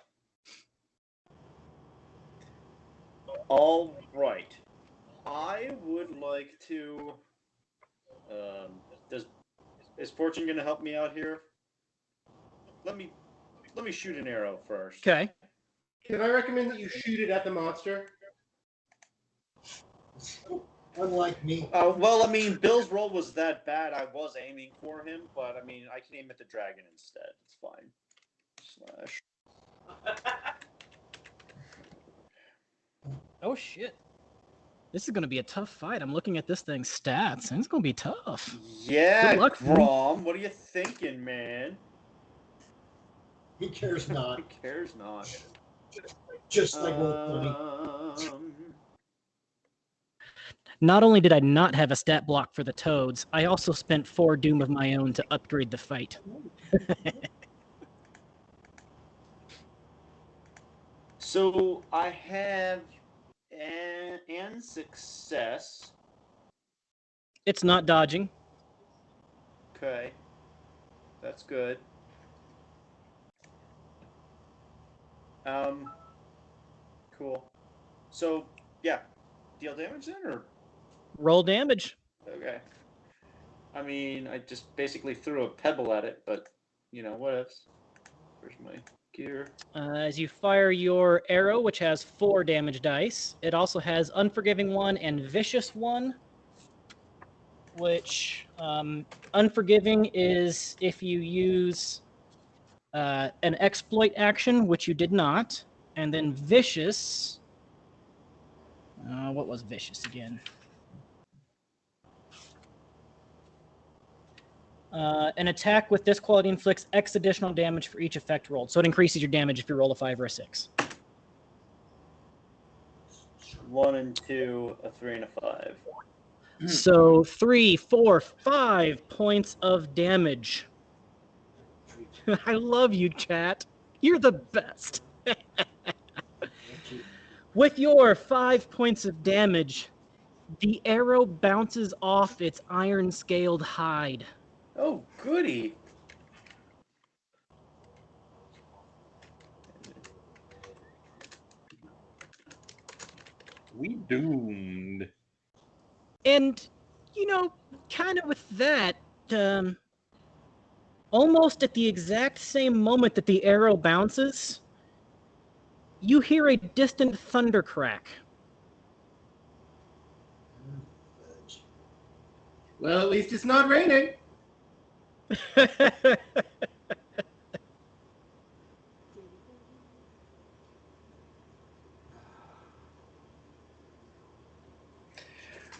All right. I would like to. Is Fortune going to help me out here? Let me shoot an arrow first. Okay. Can I recommend that you shoot it at the monster? Unlike me. Well, I mean, Bill's roll was that bad. I was aiming for him, but I mean, I can aim at the dragon instead. It's fine. Slash. Oh shit. This is gonna be a tough fight. I'm looking at this thing's stats, and it's gonna be tough. Yeah, Good luck, Grom. What are you thinking, man? He cares not. Who cares not? Just like Roll20. Not only did I not have a stat block for the toads, I also spent 4 doom of my own to upgrade the fight. So I have and success. It's not dodging. Okay, that's good. Cool. So yeah, deal damage then, or Roll damage. okay. I mean, I just basically threw a pebble at it, but you know what else? Where's my gear? As you fire your arrow, which has 4 damage dice, it also has Unforgiving 1 and Vicious 1, which Unforgiving is if you use an exploit action, which you did not, and then Vicious. What was Vicious again? An attack with this quality inflicts X additional damage for each effect rolled. So it increases your damage if you roll a 5 or a 6. 1 and 2, a 3 and a 5. So 3, 4, 5 points of damage. I love you, chat. You're the best. With your 5 points of damage, the arrow bounces off its iron-scaled hide. Oh, goody. We doomed. And, kind of with that, almost at the exact same moment that the arrow bounces, you hear a distant thunder crack. Well, at least it's not raining.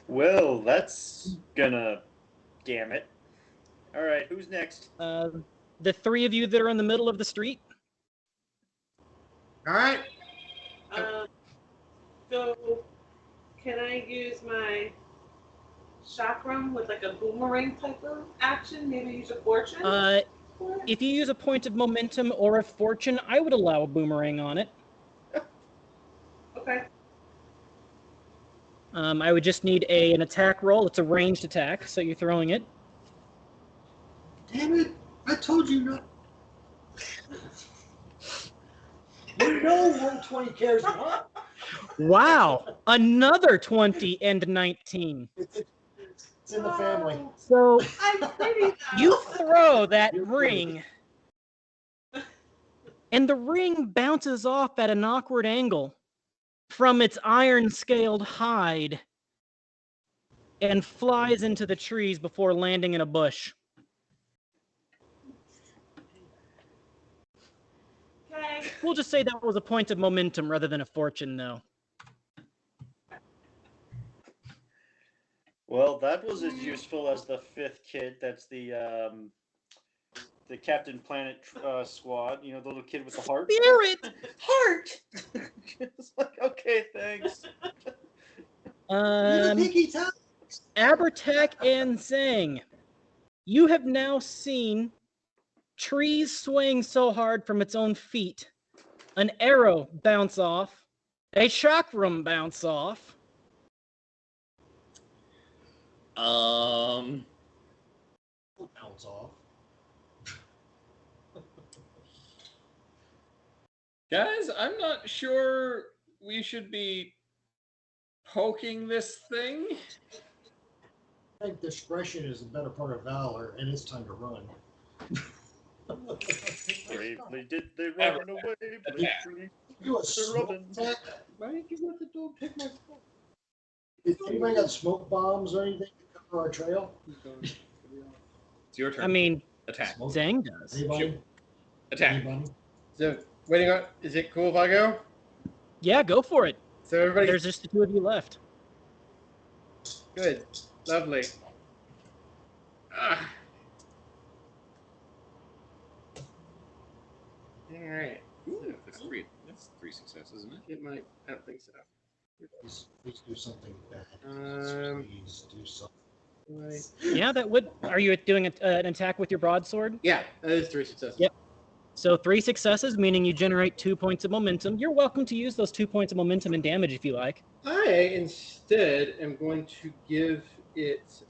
Well, that's gonna damn it. All right, who's next? The 3 of you that are in the middle of the street. All right. So, can I use my chakram with like a boomerang type of action? Maybe use a fortune? If you use a point of momentum or a fortune, I would allow a boomerang on it. Okay. I would just need an attack roll. It's a ranged attack, so you're throwing it. Damn it! I told you not. You know Roll20 cares not. Wow! Another 20 and 19. It's in the family. So I'm pretty you throw that You're ring, and the ring bounces off at an awkward angle from its iron-scaled hide and flies into the trees before landing in a bush. Okay. We'll just say that was a point of momentum rather than a fortune, though. Well, that was as useful as the 5th kid. That's the Captain Planet squad. You know, the little kid with the heart. Spirit! Heart! It's like, okay, thanks. Abertak and Zang, you have now seen trees swaying so hard from its own feet, an arrow bounce off, a chakram bounce off. Bounce off. Guys, I'm not sure we should be poking this thing? I think discretion is a better part of valor, and it's time to run. Bravely did they Ever. run away, Attack. bravely. Do a smoke Robin. attack. Why did you let the dog take my phone? Has anybody got smoke bombs or anything to cover our trail? It's your turn. I mean, attack. Smoke? Zang does. Anybody? Attack. Anybody? So, waiting on. Is it cool if I go? Yeah, go for it. So everybody. There's just the two of you left. Good. Lovely. Ah. All right. Ooh, that's three. That's 3 successes, isn't it? It might. I don't think so. Please do something bad. Please do something. Right. Yeah, that would. Are you doing an attack with your broadsword? Yeah, that is 3 successes. Yep. So 3 successes, meaning you generate 2 points of momentum. You're welcome to use those 2 points of momentum and damage if you like. I instead am going to give it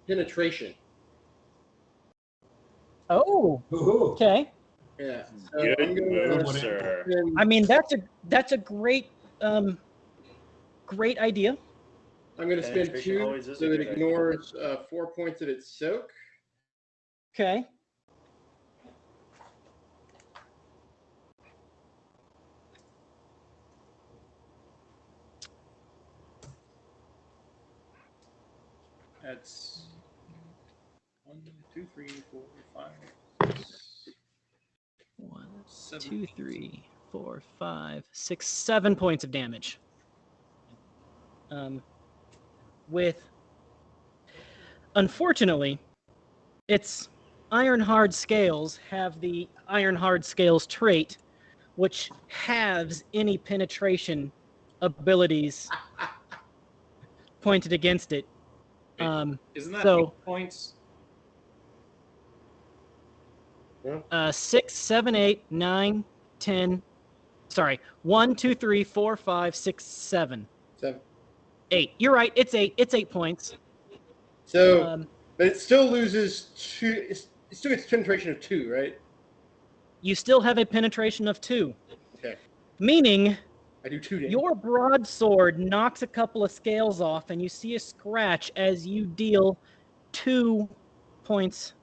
penetration. Oh, Ooh. okay. Yeah. So Good I'm going move, to sir. I mean, that's a great great idea. I'm going to spend Penetration 2, always is a so it good idea. ignores 4 points of its soak. Okay. That's 1, 2, 3, 4, 5, 6, 1, 7. 2, 3, 4, 5, 6, 7 points of damage. With unfortunately, its iron hard scales have the iron hard scales trait, which halves any penetration abilities pointed against it. Isn't that so 8 points? 6, 7, 8, 9, 10. Sorry, 1, 2, 3, 4, 5, 6, 7. 7. 8. You're right. It's 8. It's 8 points. So, but it still loses 2. It still gets penetration of 2, right? You still have a penetration of 2. Okay. Meaning I do 2 damage. your broadsword knocks a couple of scales off, and you see a scratch as you deal 2 points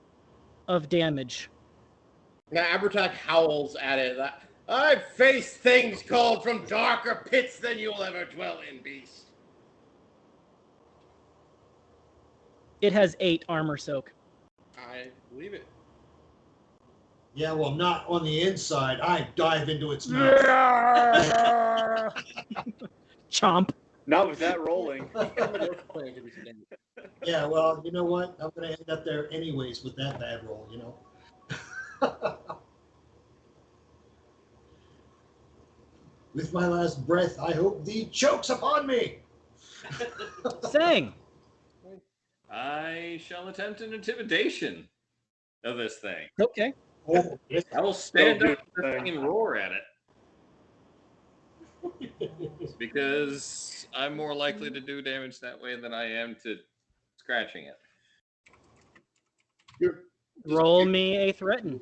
of damage. Now Abertak howls at it. I've faced things called from darker pits than you'll ever dwell in, beast. It has 8 armor soak. I believe it. Yeah, well, not on the inside. I dive into its mouth. Chomp. Not with that rolling. Yeah, well, you know what? I'm going to end up there anyways with that bad roll, you know? With my last breath, I hope thee chokes upon me. Sang. I shall attempt an intimidation of this thing. Okay. Oh, yes. I will stand Don't do up to the thing and roar at it. Because I'm more likely to do damage that way than I am to scratching it. Roll me a threaten.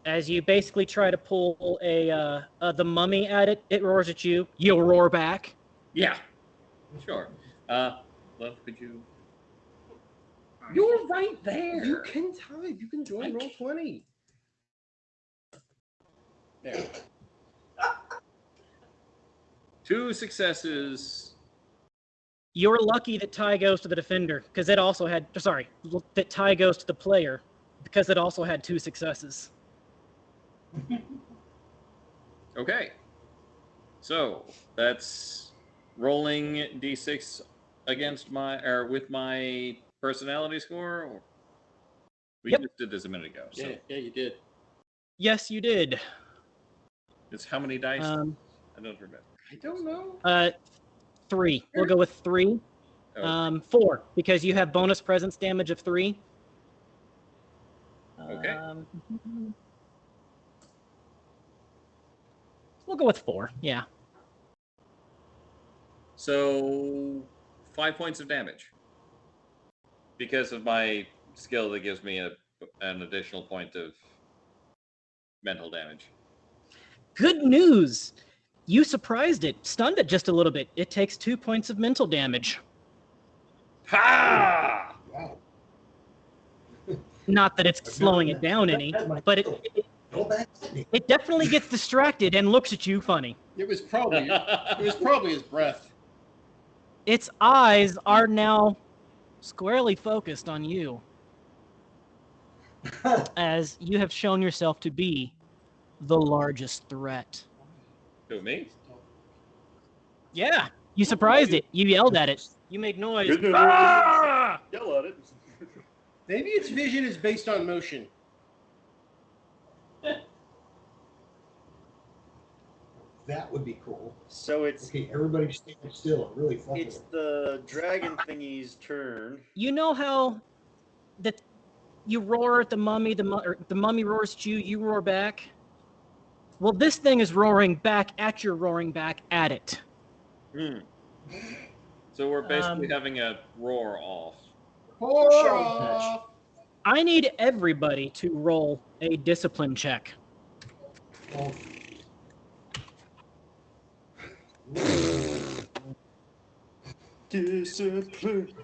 As you basically try to pull the mummy at it, it roars at you. You'll roar back. Yeah, sure. Love, could you? You're right there. You can type. You can join roll 20. There. 2 successes. You're lucky that tie goes to the defender because it also had. Sorry, that tie goes to the player because it also had 2 successes. Okay. So that's rolling d6 against with my personality score. Or... We Yep. just did this a minute ago. So Yeah, you did. Yes, you did. it's how many dice? I don't remember. I don't know. 3. We'll go with 3. Oh. 4 because you have bonus presence damage of 3. Okay. We'll go with 4. Yeah. So 5 points of damage because of my skill that gives me an additional point of mental damage. Good news! You surprised it, stunned it just a little bit. It takes 2 points of mental damage. Ha! Wow. Not that it's slowing it down any, but it definitely gets distracted and looks at you funny. It was probably his breath. Its eyes are now squarely focused on you, as you have shown yourself to be the largest threat. Who, me? Yeah, you surprised it. You yelled at it. You made noise. Good news. Ah! Yell at it. Maybe its vision is based on motion. That would be cool. So it's Okay, everybody stand still. Really fucking. it's the dragon thingy's turn. You know how that you roar at the mummy, the mummy roars at you, you roar back? Well, this thing is roaring back at your roaring back at it. So we're basically having a roar off. I need everybody to roll a discipline check. Oh. Discipline.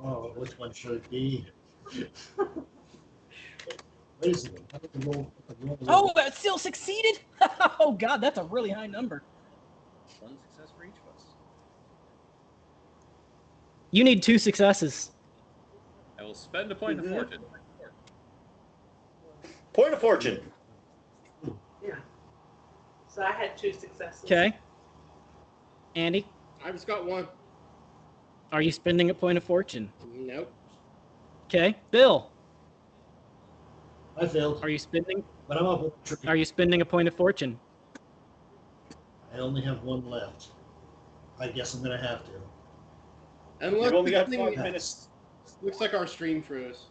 Oh, which one should it be? Wait a second. Oh, that still succeeded? Oh, God, that's a really high number. One success for each of us. You need 2 successes. I will spend a point of fortune. Point of fortune. Yeah. So I had 2 successes. Okay. Andy, I just got one. are you spending a point of fortune? Nope. Okay. Bill, I failed, are you spending? but I'm up. Are you spending a point of fortune? I only have one left. I guess I'm gonna have to. Unless You've only got this 5 thing minutes. looks like our stream froze.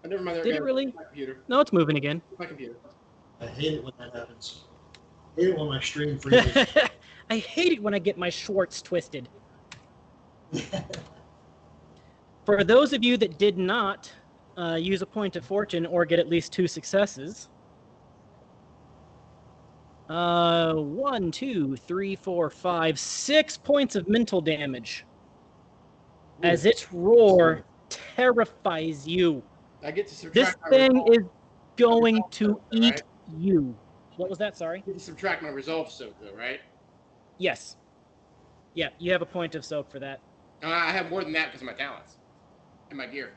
Oh, never mind. There Did it really? My computer. No, it's moving again. My computer. I hate it when that happens. I hate it when my stream freezes. I hate it when I get my Schwartz twisted. For those of you that did not use a point of fortune or get at least 2 successes, 1, 2, 3, 4, 5, 6 points of mental damage as its roar terrifies you. I get to This subtract my thing resolve. is going to eat Right? you. What was that? Sorry. I get to subtract my resolve soak though, right? Yes. Yeah, you have a point of soak for that. I have more than that because of my talents and my gear.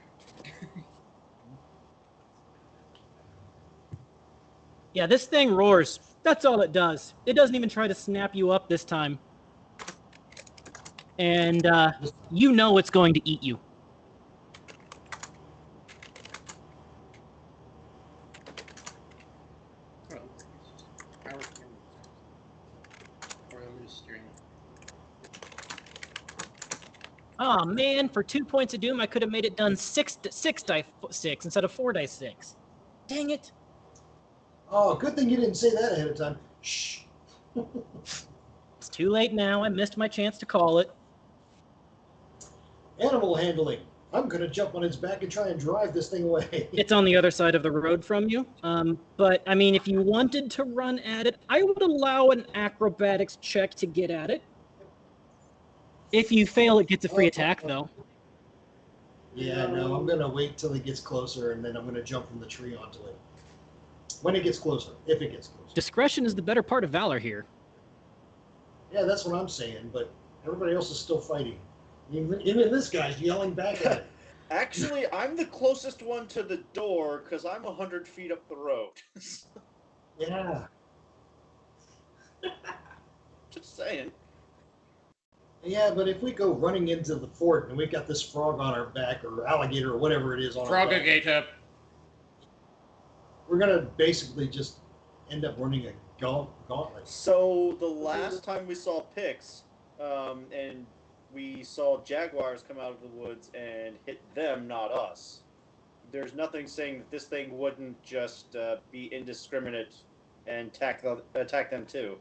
Yeah, this thing roars. That's all it does. It doesn't even try to snap you up this time. And you know it's going to eat you. Oh, it's just power camera. Or I'm just steering. Oh man, for 2 points of doom, I could have made it done 6 dice 6 instead of 4 dice 6. Dang it. Oh, good thing you didn't say that ahead of time. Shh. It's too late now. I missed my chance to call it. Animal handling. I'm gonna jump on its back and try and drive this thing away. It's on the other side of the road from you. But, I mean, if you wanted to run at it, I would allow an acrobatics check to get at it. If you fail, it gets a free attack, though. Yeah, no, I'm gonna wait till it gets closer, and then I'm gonna jump from the tree onto it. When it gets closer, if it gets closer. Discretion is the better part of valor here. Yeah, that's what I'm saying, but everybody else is still fighting. Even this guy's yelling back at it. Actually, I'm the closest one to the door because I'm 100 feet up the road. Yeah. Just saying. Yeah, but if we go running into the fort and we got this frog on our back or alligator or whatever it is on our back, Frogagator. we're gonna basically just end up running a gauntlet. So the last time we saw Pix, and we saw jaguars come out of the woods and hit them, not us. There's nothing saying that this thing wouldn't just be indiscriminate and attack them too.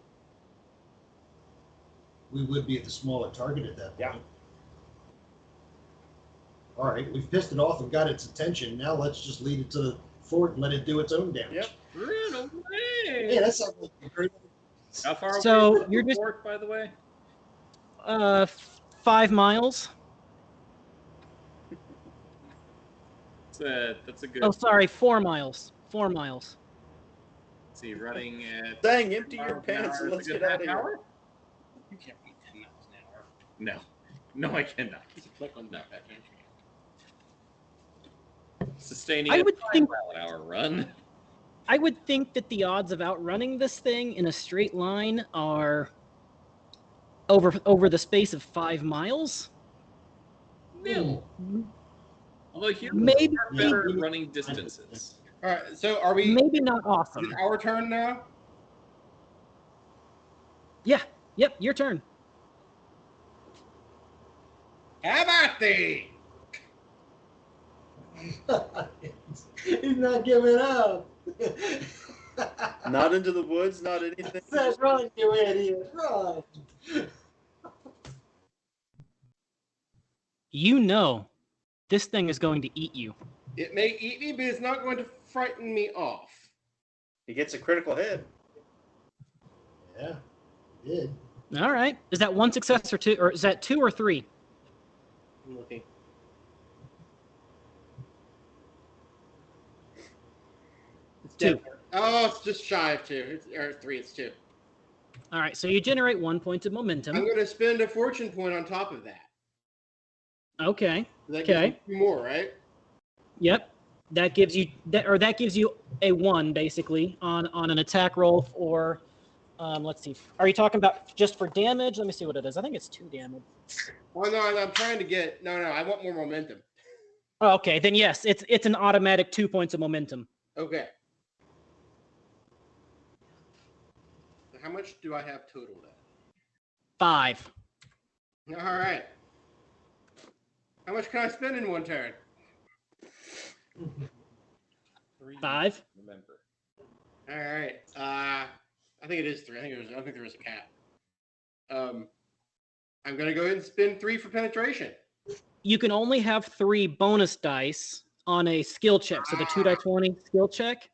We would be at the smaller target at that point. Yeah. All right, we've pissed it off and got its attention. Now let's just lead it to the fort and let it do its own damage. Yep. Run away! Hey, that sounds like a great. How far So, away is you're the just- fort, by the way? 5 miles. That's a good. Oh, sorry, 4 miles. 4 miles. Let's see, running at. Dang, empty your miles an pants hour and is a let's good get out half of here. hour? You can't beat 10 miles an hour. No, I cannot. Just click on that, can't you? Sustaining I a would 5 think- mile an hour run. I would think that the odds of outrunning this thing in a straight line are over the space of 5 miles. Nil. Although humans Maybe are better at running distances. All right, so are we? maybe not Is awesome. it our turn now? Yeah. Yep. Your turn. How about thee? He's not giving up. Not into the woods, not anything. Said, run, you idiot, run. You know, this thing is going to eat you. It may eat me, but it's not going to frighten me off. He gets a critical hit. Yeah, he did. All right. Is that 1 success or 2, or is that 2 or 3? I'm looking. It's 2. dead. Oh, it's just shy of 2. Or 3, it's 2. All right. So you generate 1 point of I'm momentum. going to spend a fortune point on top of that. Okay. That Okay. gives me 2 more, right? Yep. That gives you that gives you a 1 basically on an attack roll for. Let's see. Are you talking about just for damage? Let me see what it is. I think it's 2 damage. Oh, no, I'm trying to get... No, I want more momentum. Oh, okay. Then yes, it's an automatic 2 points of momentum. Okay. So how much do I have total then? 5. All right. How much can I spend in one turn? 3, 5. remember. All right. I think it is 3. I don't think there was a cap. I'm gonna go ahead and spend 3 for penetration. You can only have 3 bonus dice on a skill check, so the 2d20 skill check.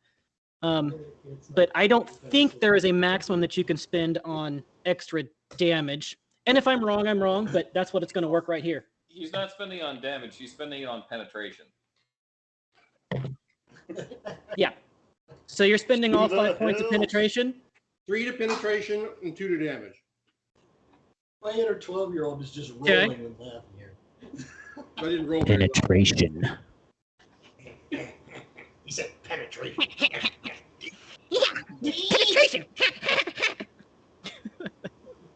But I don't think there is a maximum that you can spend on extra damage. And if I'm wrong, I'm wrong, but that's what it's going to work right here. He's not spending on damage, he's spending it on penetration. Yeah. So you're spending all Who the 5 points of hell? penetration? 3 to penetration and 2 to damage. My inner 12-year-old is just Okay. rolling and laughing here. I didn't roll very well. Penetration. He said penetration. Penetration!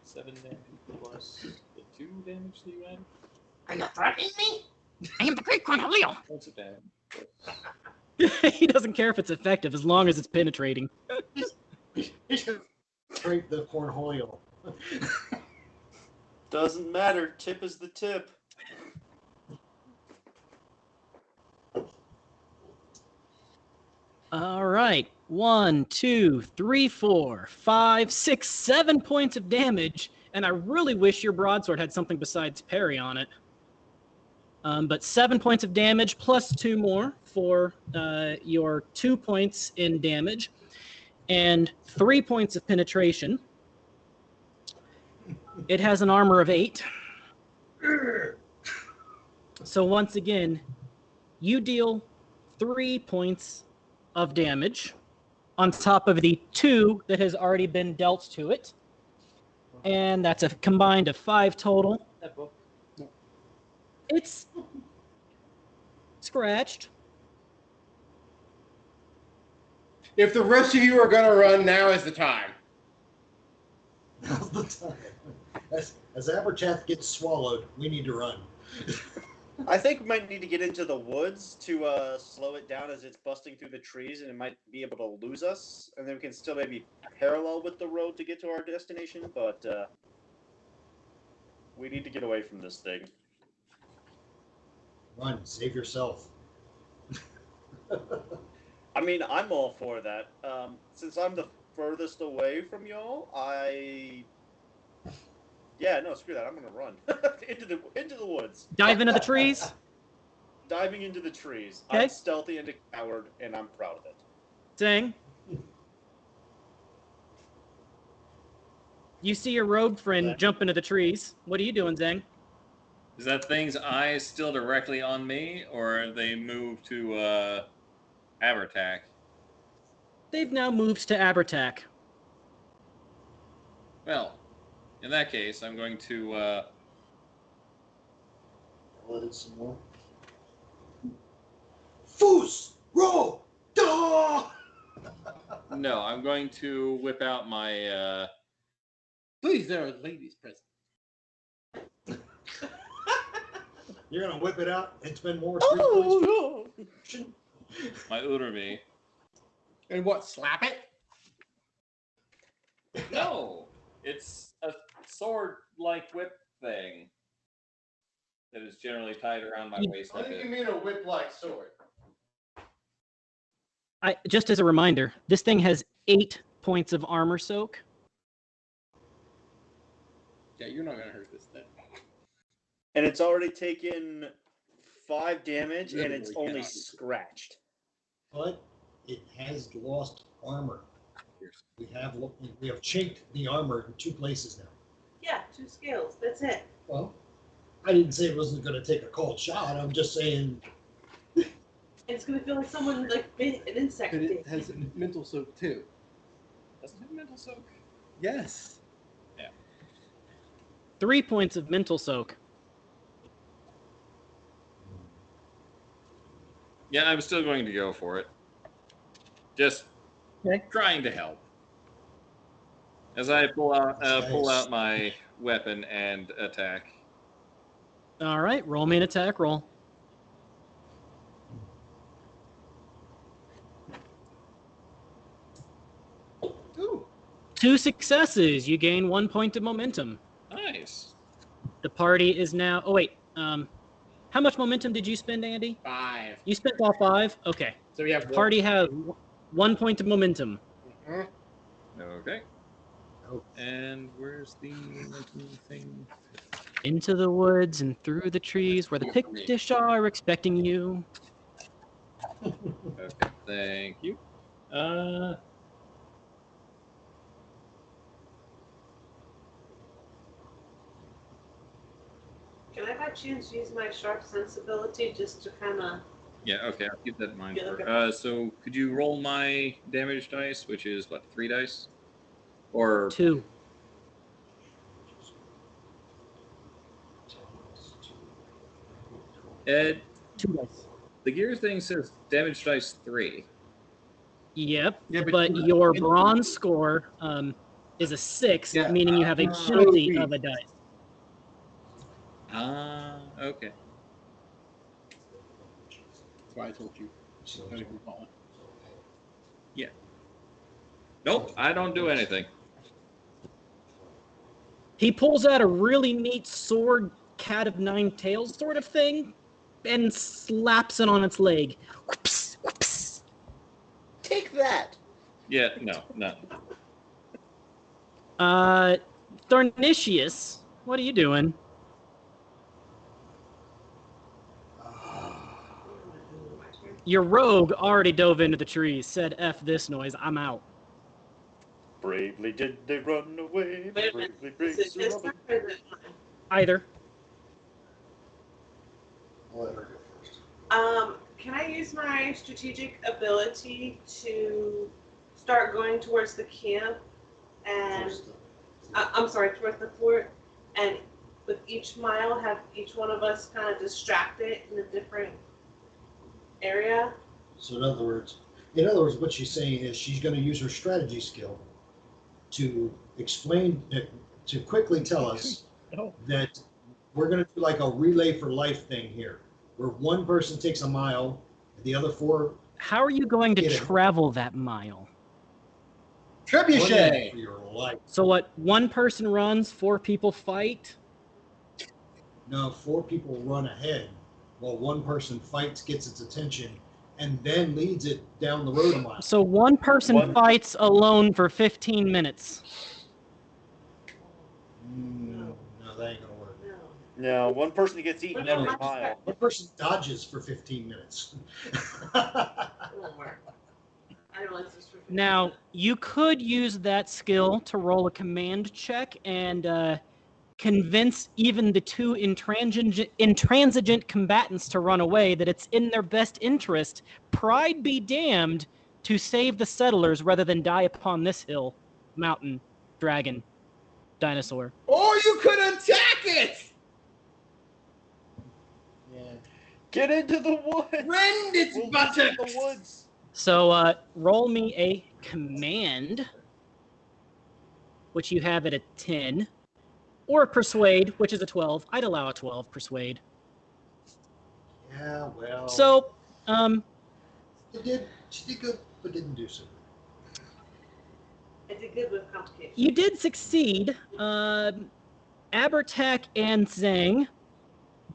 7 damage plus the 2 damage that you add. Are you threatening me? I am the great Cornholio. Points of damage. He doesn't care if it's effective as long as it's penetrating. He should scrape the cornholio. Doesn't matter. Tip is the tip. All right. 1, 2, 3, 4, 5, 6, 7 points of damage. And I really wish your broadsword had something besides parry on it. But 7 points of damage plus 2 more for your 2 points in damage and 3 points of penetration. It has an armor of 8. So once again, you deal 3 points of damage on top of the 2 that has already been dealt to it. And that's a combined of 5 total. That book. It's scratched. If the rest of you are gonna run, now is the time. Now's the time. As Aberchath gets swallowed, we need to run. I think we might need to get into the woods to slow it down as it's busting through the trees, and it might be able to lose us. And then we can still maybe parallel with the road to get to our destination, but we need to get away from this thing. Run, save yourself. I mean, I'm all for that. Since I'm the furthest away from y'all, yeah, no, screw that. I'm gonna run into the woods. Dive into the trees. Diving into the trees. Okay. I'm stealthy and a coward, and I'm proud of it. Dang. You see your rogue friend jump into the trees. What are you doing, Zang? Is that thing's eyes still directly on me, or they move to Abertac? They've now moved to Abertac. Well, in that case, I'm going to Let it some more. Foos! Roll! Duh! no, I'm going to whip out my Please, there are ladies present. You're gonna whip it out and spend more. my Udemy. And what, slap it? No, it's a sword-like whip thing that is generally tied around my waist. I think you mean a whip-like sword. Just as a reminder, this thing has 8 points of armor soak. Yeah, you're not gonna hurt this thing. And it's already taken 5 damage, and it's Literally only cannot. scratched. But it has lost armor. We have chinked the armor in 2 places now. Yeah, 2 scales. That's it. Well, I didn't say it wasn't going to take a cold shot. I'm just saying. It's gonna feel like someone like bit an insect. But it bit. has mental soak too. Doesn't have mental soak. Yes. 3 points of mental soak. Yeah, I'm still going to go for it. Just trying to help. As I pull out my weapon and attack. All right, roll me an attack roll. Ooh. 2 successes. You gain 1 point of momentum. Nice. The party is now. Oh wait. How much momentum did you spend, Andy? 5. You spent all 5. Okay. So we have The party has 1 point of momentum. Mhm. Okay. And where's the thing? Into the woods and through the trees where the Pictish are expecting you. Okay, thank you. Can I by chance use my sharp sensibility just to kind of? Yeah, okay, I'll keep that in mind. Yeah, So could you roll my damage dice, which is what, 3 dice? Or 2. Ed, 2 dice. the gear thing says damage dice 3. Yep. Yeah, but you- your bronze score is a 6, Yeah. meaning you have a penalty of a dice. Okay. That's why I told you. Don't even call it. Nope, I don't do anything. He pulls out a really neat sword, cat of 9 tails sort of thing, and slaps it on its leg. Whoops, whoops. Take that! Yeah, no. Tharnicius, what are you doing? Your rogue already dove into the trees, said F this noise, I'm out. Bravely did they run away. Wait a minute. Bravely Is it Sir his Robin. turn or is it mine? Either. I'll let her go first. Can I use my strategic ability to start going towards the camp and I'm sorry, towards the fort, and with each mile have each one of us kind of distracted in a different area? So in other words, what she's saying is she's going to use her strategy skill to explain, to quickly tell us that we're going to do like a relay for life thing here, where one person takes a mile, and the other 4 How are you going to Get it. travel that mile? run Trebuchet! for your life. So what, 1 person runs, 4 people fight? No, 4 people run ahead while 1 person fights, gets its attention, and then leads it down the road a mile. So 1 person fights alone for 15 minutes. No, that ain't gonna work. No. No, 1 person gets eaten every mile. 1 person dodges for 15 minutes. It won't work. I realize this for Now, you could use that skill to roll a command check and convince even the two intransigent combatants to run away that it's in their best interest, pride be damned, to save the settlers rather than die upon this hill, mountain, dragon, dinosaur. Or you could attack it! Yeah. Get into the woods. Rend its We'll buttocks! visit the woods. So roll me a command, which you have at a 10, or persuade, which is a 12. I'd allow a 12 persuade. Yeah, well. So, She did good, but didn't do so. I did good with complications. you did succeed. Abertak and Zhang,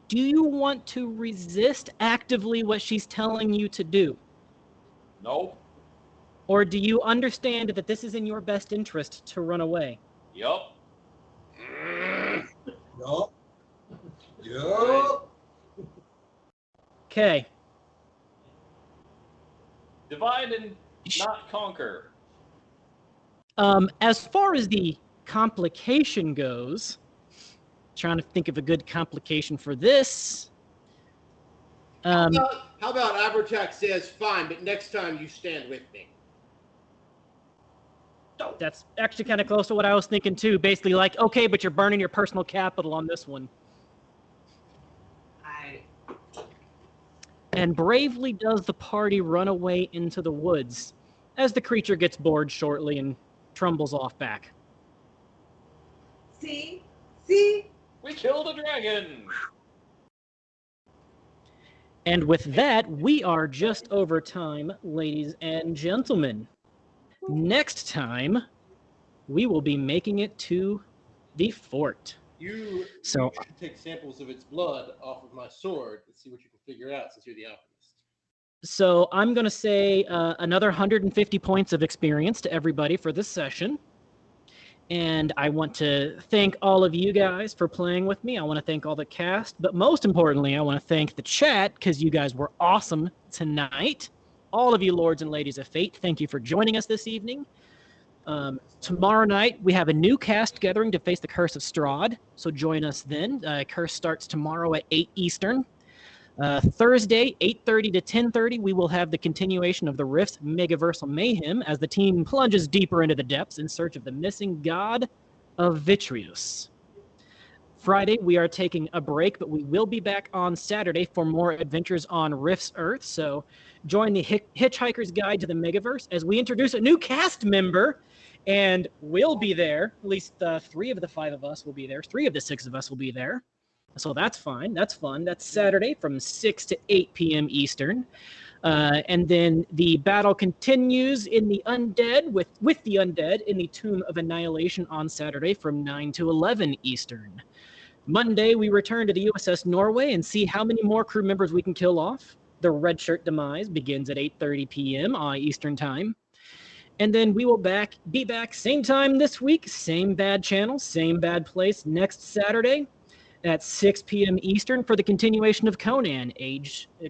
do you want to resist actively what she's telling you to do? No. Or do you understand that this is in your best interest to run away? Yup. Yup. Yup. Okay. Divide and not conquer. As far as the complication goes, trying to think of a good complication for this. How about Abertak says, fine, but next time you stand with me? That's actually kind of close to what I was thinking too. Basically, like, okay, but you're burning your personal capital on this one. And bravely does the party run away into the woods, as the creature gets bored shortly and trumbles off back. See? We killed a dragon. And with that, we are just over time, ladies and gentlemen. Next time, we will be making it to the fort. You So- should take samples of its blood off of my sword and see what you can figure out since you're the alchemist. So I'm going to say another 150 points of experience to everybody for this session. And I want to thank all of you guys for playing with me. I want to thank all the cast. But most importantly, I want to thank the chat because you guys were awesome tonight. All of you lords and ladies of fate, thank you for joining us this evening. Tomorrow night, we have a new cast gathering to face the Curse of Strahd. So join us then. Curse starts tomorrow at 8 Eastern. Thursday, 8:30 to 10:30, we will have the continuation of the Rift's Megaversal Mayhem as the team plunges deeper into the depths in search of the missing god of Vitreus. Friday, we are taking a break, but we will be back on Saturday for more adventures on Rift's Earth. So join the Hitchhiker's Guide to the Megaverse as we introduce a new cast member, and we'll be there. At least 3 of the 5 of us will be there. 3 of the 6 of us will be there. So that's fine. That's fun. That's Saturday from 6 to 8 p.m. Eastern. And then the battle continues in the undead with the undead in the Tomb of Annihilation on Saturday from 9 to 11 Eastern. Monday, we return to the USS Norway and see how many more crew members we can kill off. The Red Shirt Demise begins at 8:30 p.m. Eastern Time. And then we will be back same time this week, same bad channel, same bad place next Saturday at 6 p.m. Eastern for the continuation of Conan,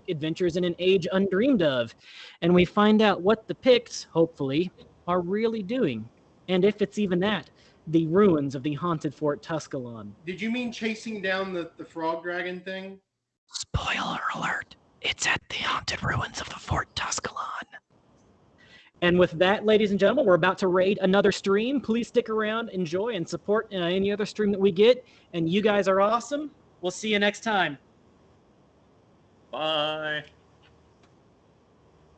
Adventures in an Age Undreamed Of. And we find out what the Picts, hopefully, are really doing. And if it's even that, the ruins of the haunted Fort Tusculon. Did you mean chasing down the frog dragon thing? Spoiler alert, it's at the haunted ruins of the Fort Tusculon. And with that, ladies and gentlemen, we're about to raid another stream. Please stick around, enjoy, and support any other stream that we get. And you guys are awesome. We'll see you next time. Bye.